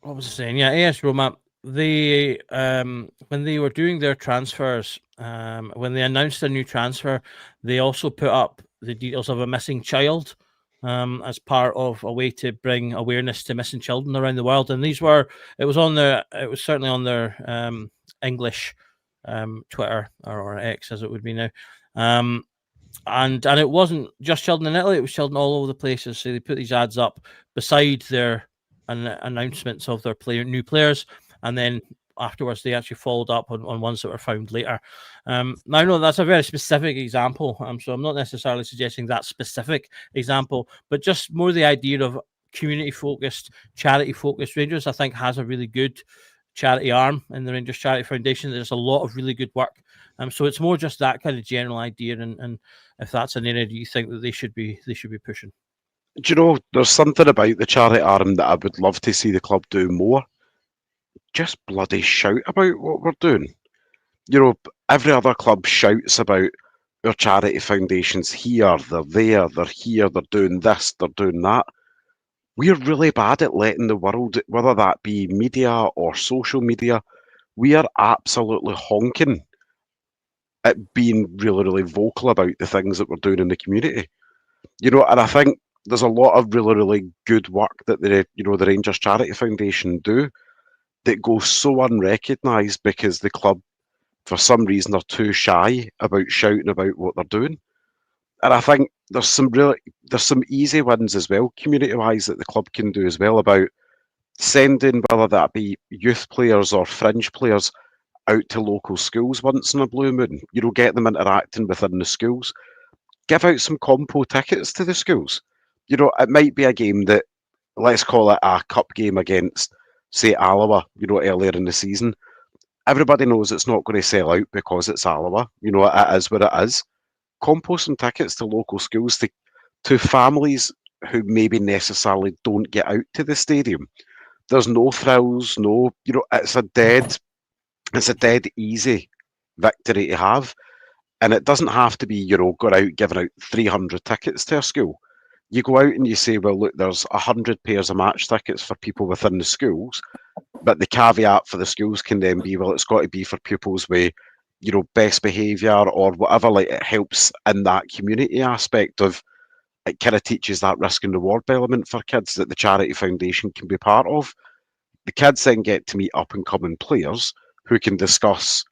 what was I saying? Yeah, AS Roma, they when they were doing their transfers, when they announced a new transfer, they also put up the details of a missing child as part of a way to bring awareness to missing children around the world. And it was certainly on their English Twitter or X as it would be now. And it wasn't just children in Italy, it was children all over the places. So they put these ads up beside their announcements of their new players, and then afterwards they actually followed up on ones that were found later. Now I know that's a very specific example, so I'm not necessarily suggesting that specific example, but just more the idea of community focused, charity focused. Rangers, I think, has a really good charity arm in the Rangers Charity Foundation. There's a lot of really good work. So it's more just that kind of general idea, and if that's an area you think that they should be pushing. Do you know, there's something about the charity arm that I would love to see the club do more. Just bloody shout about what we're doing. Every other club shouts about our charity foundations here, they're there, they're here, they're doing this, they're doing that. We're really bad at letting the world, whether that be media or social media, we are absolutely honking at being really, really vocal about the things that we're doing in the community. And I think there's a lot of really, really good work that the Rangers Charity Foundation do that goes so unrecognised because the club, for some reason, are too shy about shouting about what they're doing. And I think there's some easy wins as well, community-wise, that the club can do as well about sending, whether that be youth players or fringe players, out to local schools once in a blue moon. Get them interacting within the schools. Give out some compo tickets to the schools. It might be a game that, let's call it a cup game against, say, Alloa, earlier in the season. Everybody knows it's not going to sell out because it's Alloa. It is what it is. Compo some tickets to local schools to families who maybe necessarily don't get out to the stadium. There's no thrills, it's a dead easy victory to have. And it doesn't have to be, going out giving out 300 tickets to a school. You go out and you say, well, look, there's 100 pairs of match tickets for people within the schools. But the caveat for the schools can then be, well, it's got to be for pupils with, best behaviour or whatever. Like, it helps in that community aspect of, it kind of teaches that risk and reward element for kids that the Charity Foundation can be part of. The kids then get to meet up and coming players who can discuss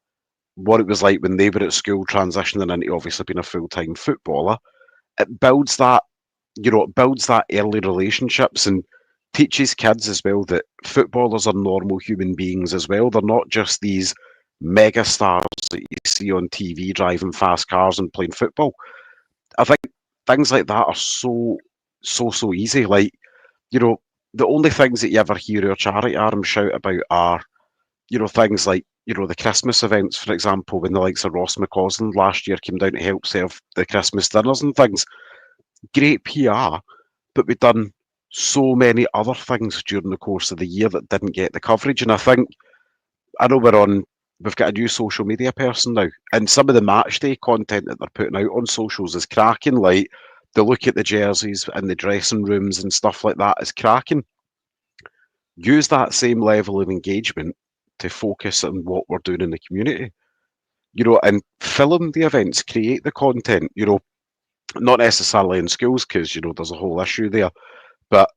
what it was like when they were at school, transitioning into obviously being a full-time footballer. It builds that, early relationships and teaches kids as well that footballers are normal human beings as well. They're not just these mega stars that you see on TV driving fast cars and playing football. I think things like that are so easy. Like, the only things that you ever hear our charity arm shout about are, things like, the Christmas events, for example, when the likes of Ross McCausland last year came down to help serve the Christmas dinners and things. Great PR, but we've done so many other things during the course of the year that didn't get the coverage. And I know we've got a new social media person now, and some of the match day content that they're putting out on socials is cracking. Like, the look at the jerseys and the dressing rooms and stuff like that is cracking. Use that same level of engagement to focus on what we're doing in the community, and film the events, create the content, not necessarily in schools because, there's a whole issue there, but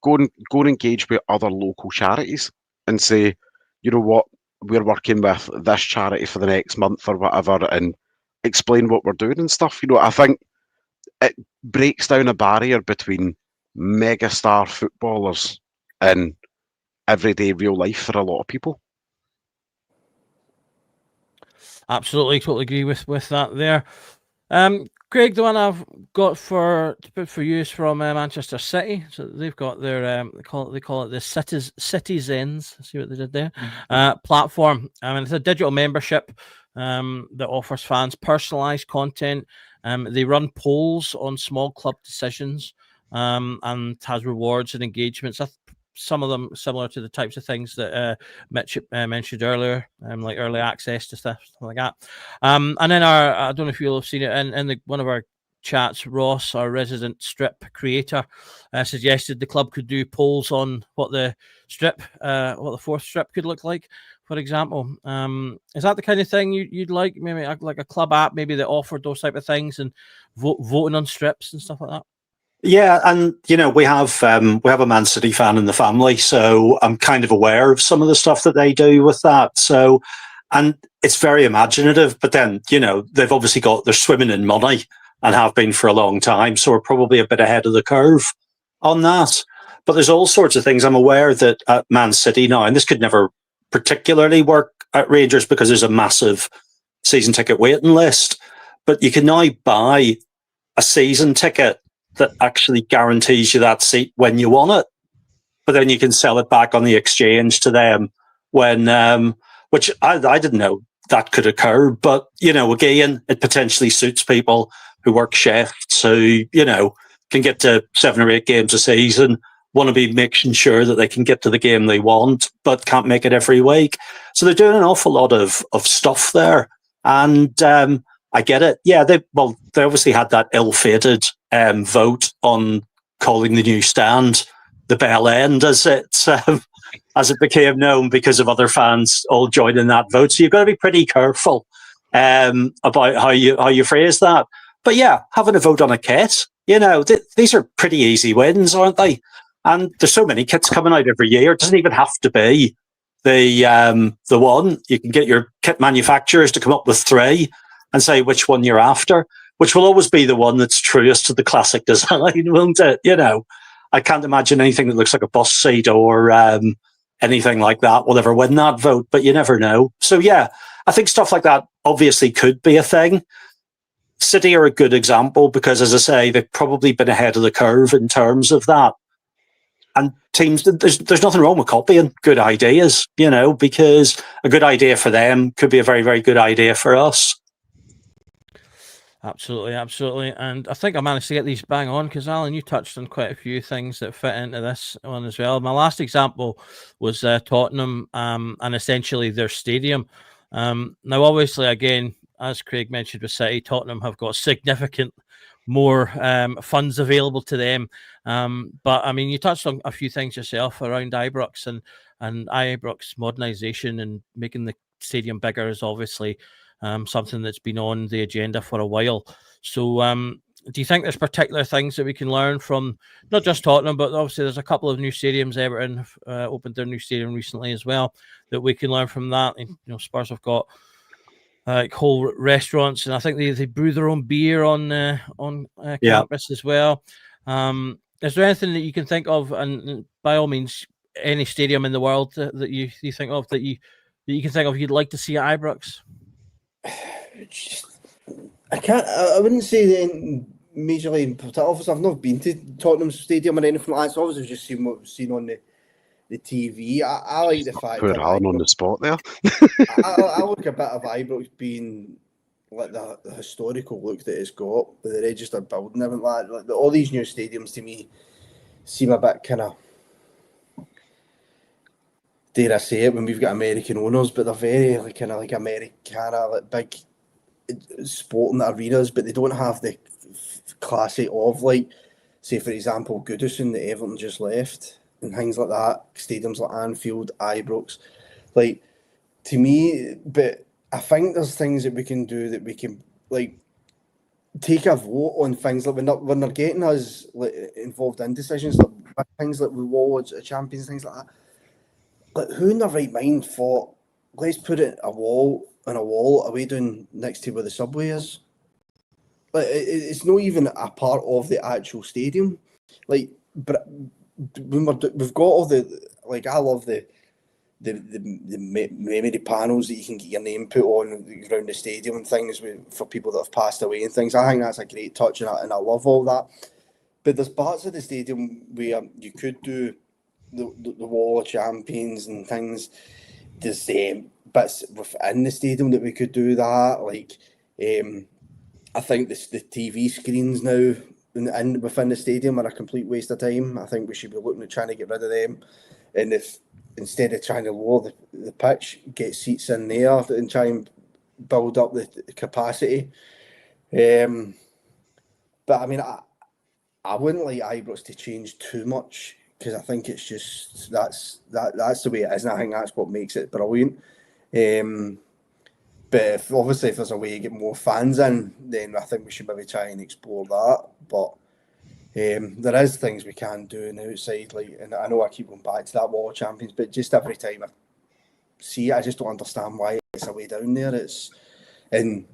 go and engage with other local charities and say, what, we're working with this charity for the next month or whatever, and explain what we're doing and stuff. You know, I think it breaks down a barrier between megastar footballers and everyday real life for a lot of people. Absolutely, totally agree with that there. Craig, the one I've got to put for you is from Manchester City. So they've got their they call it the Citizens. See what they did there? Platform. I mean, it's a digital membership that offers fans personalised content. They run polls on small club decisions and has rewards and engagements. Some of them similar to the types of things that Mitch mentioned earlier, like early access to stuff like that. And then I don't know if you'll have seen it in one of our chats, Ross, our resident strip creator, suggested the club could do polls on what the fourth strip could look like, for example. Is that the kind of thing you'd like? Maybe like a club app, maybe that offered those type of things and voting on strips and stuff like that? Yeah, and we have a Man City fan in the family, so I'm kind of aware of some of the stuff that they do with that. So, and it's very imaginative. But then they've obviously they're swimming in money and have been for a long time, so we're probably a bit ahead of the curve on that. But there's all sorts of things. I'm aware that at Man City now, and this could never particularly work at Rangers because there's a massive season ticket waiting list, but you can now buy a season ticket that actually guarantees you that seat when you want it, but then you can sell it back on the exchange to them when, which I didn't know that could occur. But, again, it potentially suits people who work shifts, who, can get to 7 or 8 games a season, want to be making sure that they can get to the game they want, but can't make it every week. So they're doing an awful lot of stuff there. And, I get it. Yeah, they obviously had that ill-fated vote on calling the new stand the Bell End, as it became known, because of other fans all joining that vote. So you've got to be pretty careful about how you phrase that. But yeah, having a vote on a kit, these are pretty easy wins, aren't they? And there's so many kits coming out every year. It doesn't even have to be the one. You can get your kit manufacturers to come up with 3 and say which one you're after, which will always be the one that's truest to the classic design, won't it? I can't imagine anything that looks like a bus seat or anything like that will ever win that vote, but you never know. So yeah, I think stuff like that obviously could be a thing. City are a good example because, as I say, they've probably been ahead of the curve in terms of that. And teams, there's nothing wrong with copying good ideas, because a good idea for them could be a very, very good idea for us. Absolutely. And I think I managed to get these bang on because, Alan, you touched on quite a few things that fit into this one as well. My last example was Tottenham and essentially their stadium. Now, obviously, again, as Craig mentioned with City, Tottenham have got significant more funds available to them. But, I mean, you touched on a few things yourself around Ibrox and Ibrox modernisation and making the stadium bigger is obviously something that's been on the agenda for a while. So do you think there's particular things that we can learn from not just Tottenham, but obviously there's a couple of new stadiums? Everton have opened their new stadium recently as well, that we can learn from that. And, Spurs have got whole restaurants, and I think they brew their own beer on campus as well. Is there anything that you can think of, and by all means, any stadium in the world that you think of that you can think of you'd like to see at Ibrox? I wouldn't say that majorly in particular. Obviously, I've not been to Tottenham Stadium or anything like that. So obviously, just seen what we've seen on the TV. I like the fact Put that Alan on the spot there. I like a bit of Ibrox being like the historical look that it's got with the registered building and everything like that. All these new stadiums to me seem a bit kind of, dare I say it, when we've got American owners, but they're very kind of like Americana, like big sporting arenas, but they don't have the classic of, like, say for example, Goodison that Everton just left and things like that. Stadiums like Anfield, Ibrox, like, to me. But I think there's things that we can do that we can, like, take a vote on things like when they're getting us like involved in decisions, like things like with Warlords, Champions, things like that. Like, who in their right mind thought, let's put it a wall on a wall away down next to where the subway is. Like it's not even a part of the actual stadium. Like, but when we've got all the, like, I love the memory panels that you can get your name put on around the stadium and things for people that have passed away and things. I think that's a great touch, and I love all that. But there's parts of the stadium where you could do the Wall of Champions and things. There's bits within the stadium that we could do that. Like, I think the TV screens now within the stadium are a complete waste of time. I think we should be looking at trying to get rid of them. And if instead of trying to lower the pitch, get seats in there and try and build up the capacity. But I mean, I wouldn't like Ibrox to change too much, because I think it's just that's the way it is, and I think that's what makes it brilliant. But obviously, if there's a way to get more fans in, then I think we should maybe try and explore that. But there is things we can do on the outside, like, and I know I keep going back to that Wall of Champions, but just every time I see it, I just don't understand why it's a way down there. And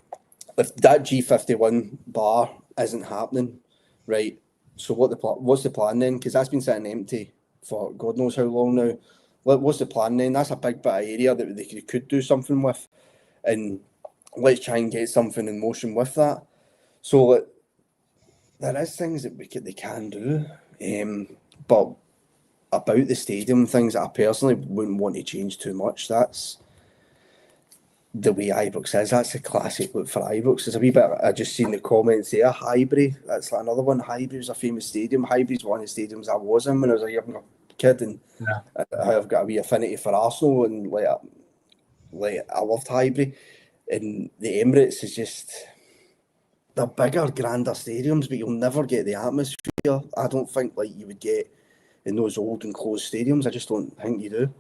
if that G51 bar isn't happening, right? So what's the plan then? Because that's been sitting empty for God knows how long now. What's the plan then? That's a big bit of area that they could do something with, and let's try and get something in motion with that. So there is things that they can do, but about the stadium, things that I personally wouldn't want to change too much. That's the way Ibrox is. That's a classic look for Ibrox. There's a wee bit, I just seen the comments there. Highbury, that's like another one. Highbury was a famous stadium. Highbury's one of the stadiums I was in when I was a younger kid, and I've got a wee affinity for Arsenal, and like I loved Highbury. And the Emirates is just, they're bigger, grander stadiums, but you'll never get the atmosphere, I don't think, like you would get in those old and closed stadiums. I just don't think you do.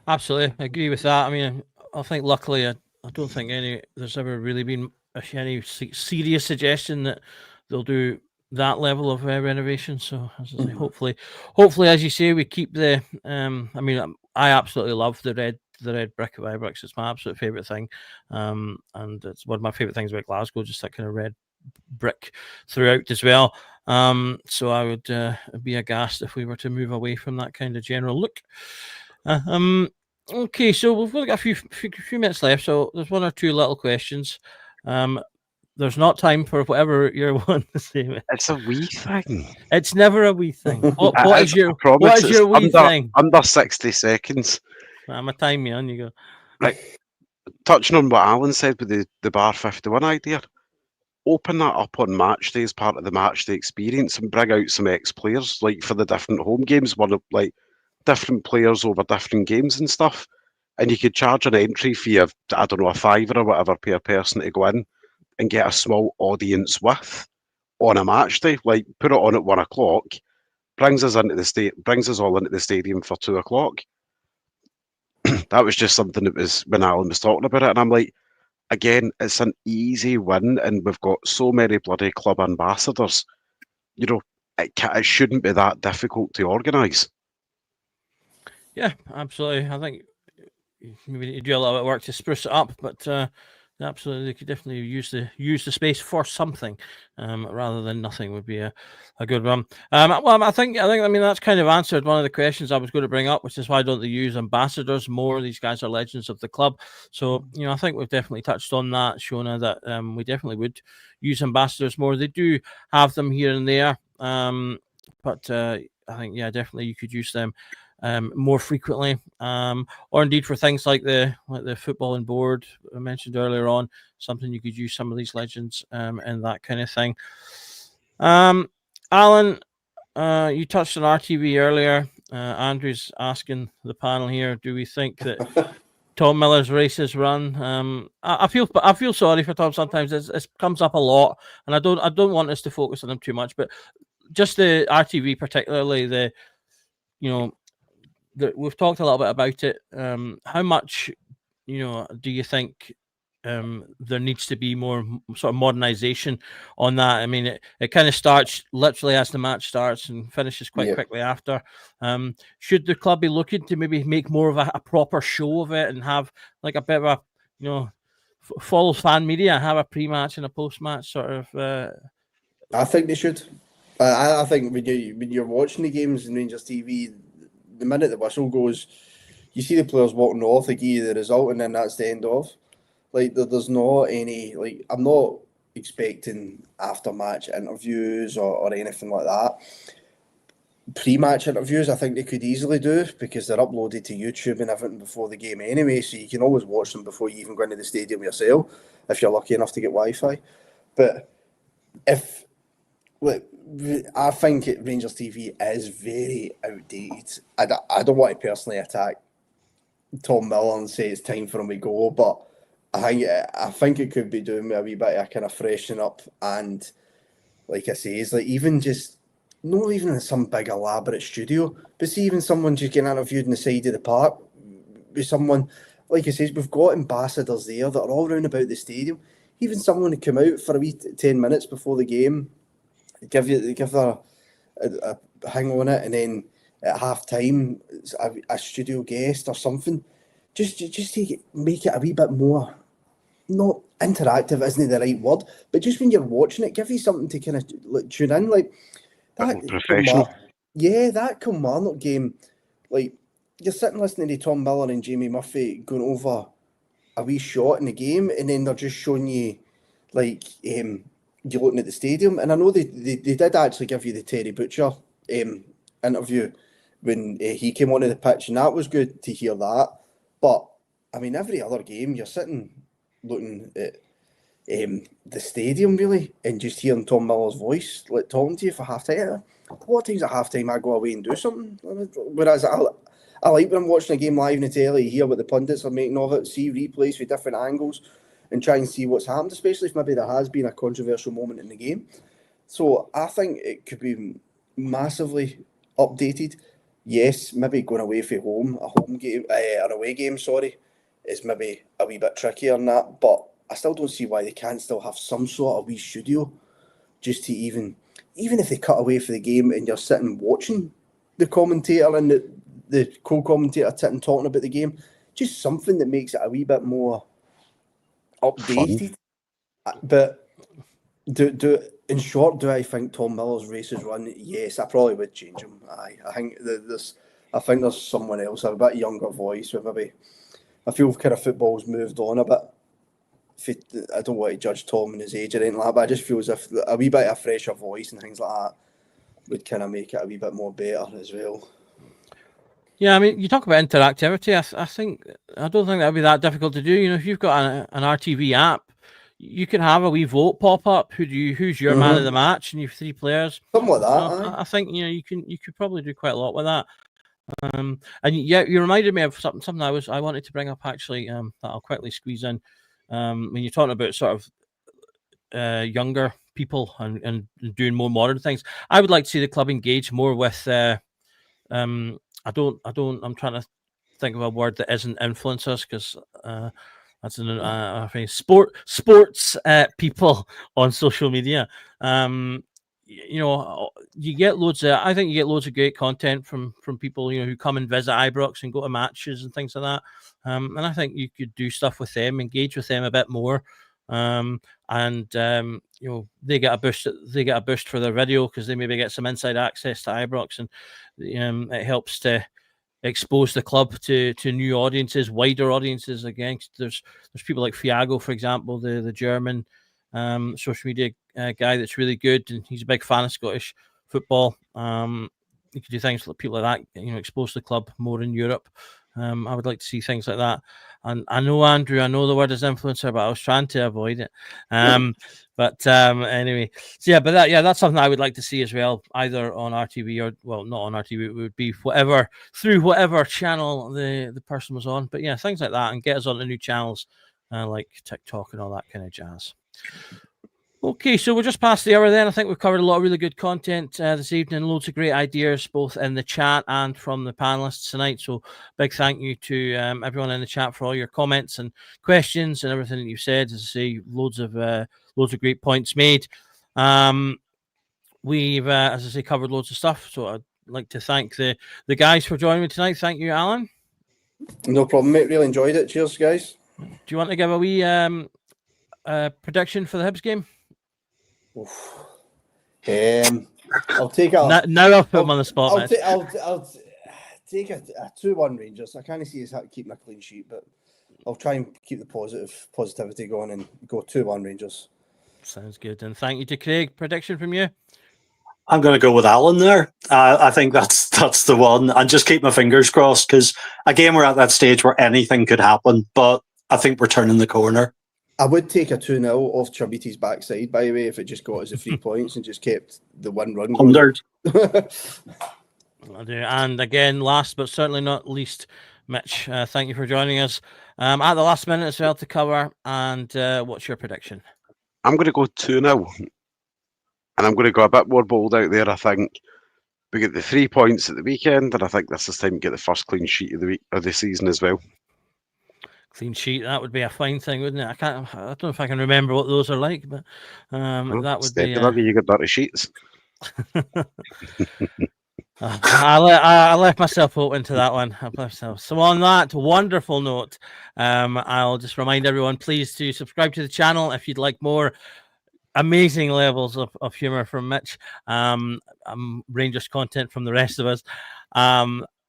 Absolutely, I agree with that. I mean, I think luckily, I don't think there's ever really been any serious suggestion that they'll do that level of renovation. So, as I say, hopefully, as you say, we keep the. I mean, I absolutely love the red brick of Ibrox. It's my absolute favourite thing, and it's one of my favourite things about Glasgow, just that kind of red brick throughout as well. So I would be aghast if we were to move away from that kind of general look. Okay, so we've got a few minutes left, so there's one or two little questions. There's not time for whatever you're wanting to say. It's a wee thing. It's never a wee thing. What is your wee thing? Under 60 seconds. I'm a time you on, you go. Right. Touching on what Alan said with the Bar 51 idea, open that up on match day as part of the match day experience and bring out some ex-players, like for the different home games, one of like different players over different games and stuff. And you could charge an entry fee of, I don't know, a £5 or whatever per person to go in and get a small audience with on a match day. Like, put it on at 1 o'clock, brings us all into the stadium for 2 o'clock. That was just something that was when Alan was talking about it, and I'm like, again, it's an easy win, and we've got so many bloody club ambassadors. You know, it shouldn't be that difficult to organise. Yeah, absolutely. I think maybe need to do a little bit of work to spruce it up, but absolutely, they could definitely use the space for something, rather than nothing would be a good one. Well, I think I mean that's kind of answered one of the questions I was going to bring up, which is why don't they use ambassadors more? These guys are legends of the club, so I think we've definitely touched on that, Shona, that we definitely would use ambassadors more. They do have them here and there, but I think definitely you could use them more frequently, or indeed for things like the footballing board I mentioned earlier on, something you could use some of these legends and that kind of thing. Alan, you touched on RTV earlier. Andrew's asking the panel here, do we think that Tom Miller's races run? I feel sorry for Tom sometimes. It comes up a lot, and I don't want us to focus on him too much, but just the RTV particularly, we've talked a little bit about it. How much, do you think there needs to be more sort of modernization on that. I mean, it kind of starts literally as the match starts and finishes quite quickly after. Should the club be looking to maybe make more of a proper show of it and have like a bit of a, follow fan media, have a pre-match and a post-match sort of? I think they should. I think when you're watching the games on Rangers TV, the minute the whistle goes, you see the players walking off, they give you the result, and then that's the end of. Like, there's not any, like, I'm not expecting after-match interviews or anything like that. Pre-match interviews, I think they could easily do, because they're uploaded to YouTube and everything before the game anyway, so you can always watch them before you even go into the stadium yourself, if you're lucky enough to get Wi-Fi. But I think Rangers TV is very outdated. I don't want to personally attack Tom Miller and say it's time for him to go, but I think it could be doing me a wee bit of a kind of freshening up, and like I say, it's like even just not even in some big elaborate studio, but see even someone just getting interviewed on the side of the park with someone, like I say, we've got ambassadors there that are all round about the stadium. Even someone to come out for a wee 10 minutes before the game, give her a hang on it, and then at half time a studio guest or something, just to make it a wee bit more, not interactive isn't the right word, but just when you're watching it, give you something to kind of like tune in, like that professional. That Kilmarnock game, like you're sitting listening to Tom Miller and Jamie Murphy going over a wee shot in the game, and then they're just showing you like you're looking at the stadium. And I know they did actually give you the Terry Butcher interview when he came onto the pitch, and that was good to hear that. But I mean, every other game you're sitting looking at the stadium really, and just hearing Tom Miller's voice like talking to you for half time. A lot of times at half time I go away and do something, whereas I like when I'm watching a game live in the telly, hear what the pundits are making of it, see replays with different angles, and try and see what's happened, especially if maybe there has been a controversial moment in the game. So I think it could be massively updated. Yes, maybe going away from home, an away game, is maybe a wee bit trickier than that, but I still don't see why they can't still have some sort of wee studio, just to even if they cut away for the game and you're sitting watching the commentator and the co-commentator sitting talking about the game, just something that makes it a wee bit more updated. But in short, do I think Tom Miller's race is run? Yes, I probably would change him. I think there's someone else, a bit younger voice, with maybe I feel kind of football's moved on a bit. I don't want to judge Tom and his age or anything like that, but I just feel as if a wee bit of a fresher voice and things like that would kind of make it a wee bit more better as well. Yeah, I mean, you talk about interactivity. I don't think that'd be that difficult to do. You know, if you've got an RTV app, you can have a wee vote pop up. Who's your man of the match, and you've 3 players. Something like that. I think you could probably do quite a lot with that. And yeah, you reminded me of something I wanted to bring up actually. That I'll quickly squeeze in. When you're talking about sort of younger people and doing more modern things, I would like to see the club engage more with. I'm trying to think of a word that isn't influencers, because that's I think sports people on social media. You get loads of. I think you get loads of great content from people who come and visit Ibrox and go to matches and things like that. And I think you could do stuff with them, engage with them a bit more. They get a boost. They get a boost for their video because they maybe get some inside access to Ibrox, and it helps to expose the club to new audiences, wider audiences. Again, there's people like Fiago, for example, the German social media guy that's really good, and he's a big fan of Scottish football. You could do things like people like that, expose the club more in Europe. I would like to see things like that. And I know, Andrew, I know the word is influencer, but I was trying to avoid it. But anyway, so that's something I would like to see as well, either on RTV or, well, not on RTV, it would be through whatever channel the person was on. But yeah, things like that, and get us on the new channels like TikTok and all that kind of jazz. Okay, so we're just past the hour then. I think we've covered a lot of really good content this evening. Loads of great ideas, both in the chat and from the panelists tonight. So big thank you to everyone in the chat for all your comments and questions and everything that you've said. As I say, loads of great points made. We've, as I say, covered loads of stuff. So I'd like to thank the guys for joining me tonight. Thank you, Alan. No problem, mate. Really enjoyed it. Cheers, guys. Do you want to give a wee prediction for the Hibs game? I'll take a. Now I've put him on the spot. I'll take a 2-1 Rangers. I can't see us keeping a clean sheet, but I'll try and keep the positivity going and go 2-1 Rangers. Sounds good. And thank you to Craig. Prediction from you? I'm going to go with Alan there. I think that's the one. And just keep my fingers crossed, because again, we're at that stage where anything could happen, but I think we're turning the corner. I would take a 2-0 off Chabiti's backside, by the way, if it just got us a 3 points and just kept the 1 run going. 100. I do. And again, last but certainly not least, Mitch, thank you for joining us at the last minute as well to cover. And what's your prediction? I'm going to go 2-0. And I'm going to go a bit more bold out there. I think we get the 3 points at the weekend, and I think this is time to get the first clean sheet of the week of the season as well. Clean sheet, that would be a fine thing, wouldn't it? I don't know if I can remember what those are like, but that would be. You got dirty sheets. I left myself open to that one. So on that wonderful note, I'll just remind everyone, please to subscribe to the channel if you'd like more amazing levels of humor from Mitch, Rangers content from the rest of us.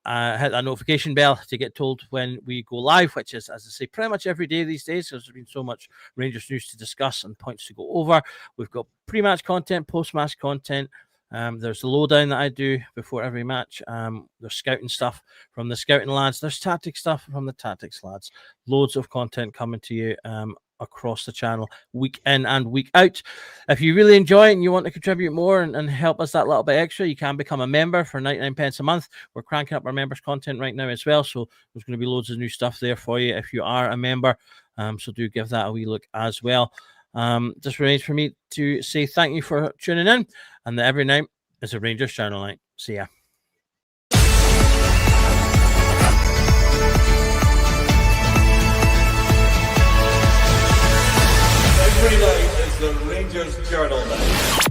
Hit that notification bell to get told when we go live, which is, as I say, pretty much every day these days, because there's been so much Rangers news to discuss and points to go over. We've got pre-match content, post-match content. There's the lowdown that I do before every match. There's scouting stuff from the scouting lads. There's tactics stuff from the tactics lads. Loads of content coming to you across the channel week in and week out. If you really enjoy it and you want to contribute more and help us that little bit extra, you can become a member for 99 a month. We're cranking up our members content right now as well, so there's going to be loads of new stuff there for you if you are a member. So do give that a wee look as well. Just remains for me to say thank you for tuning in, and that every night is a Rangers Journal night. See ya. Every night is the Rangers Journal night.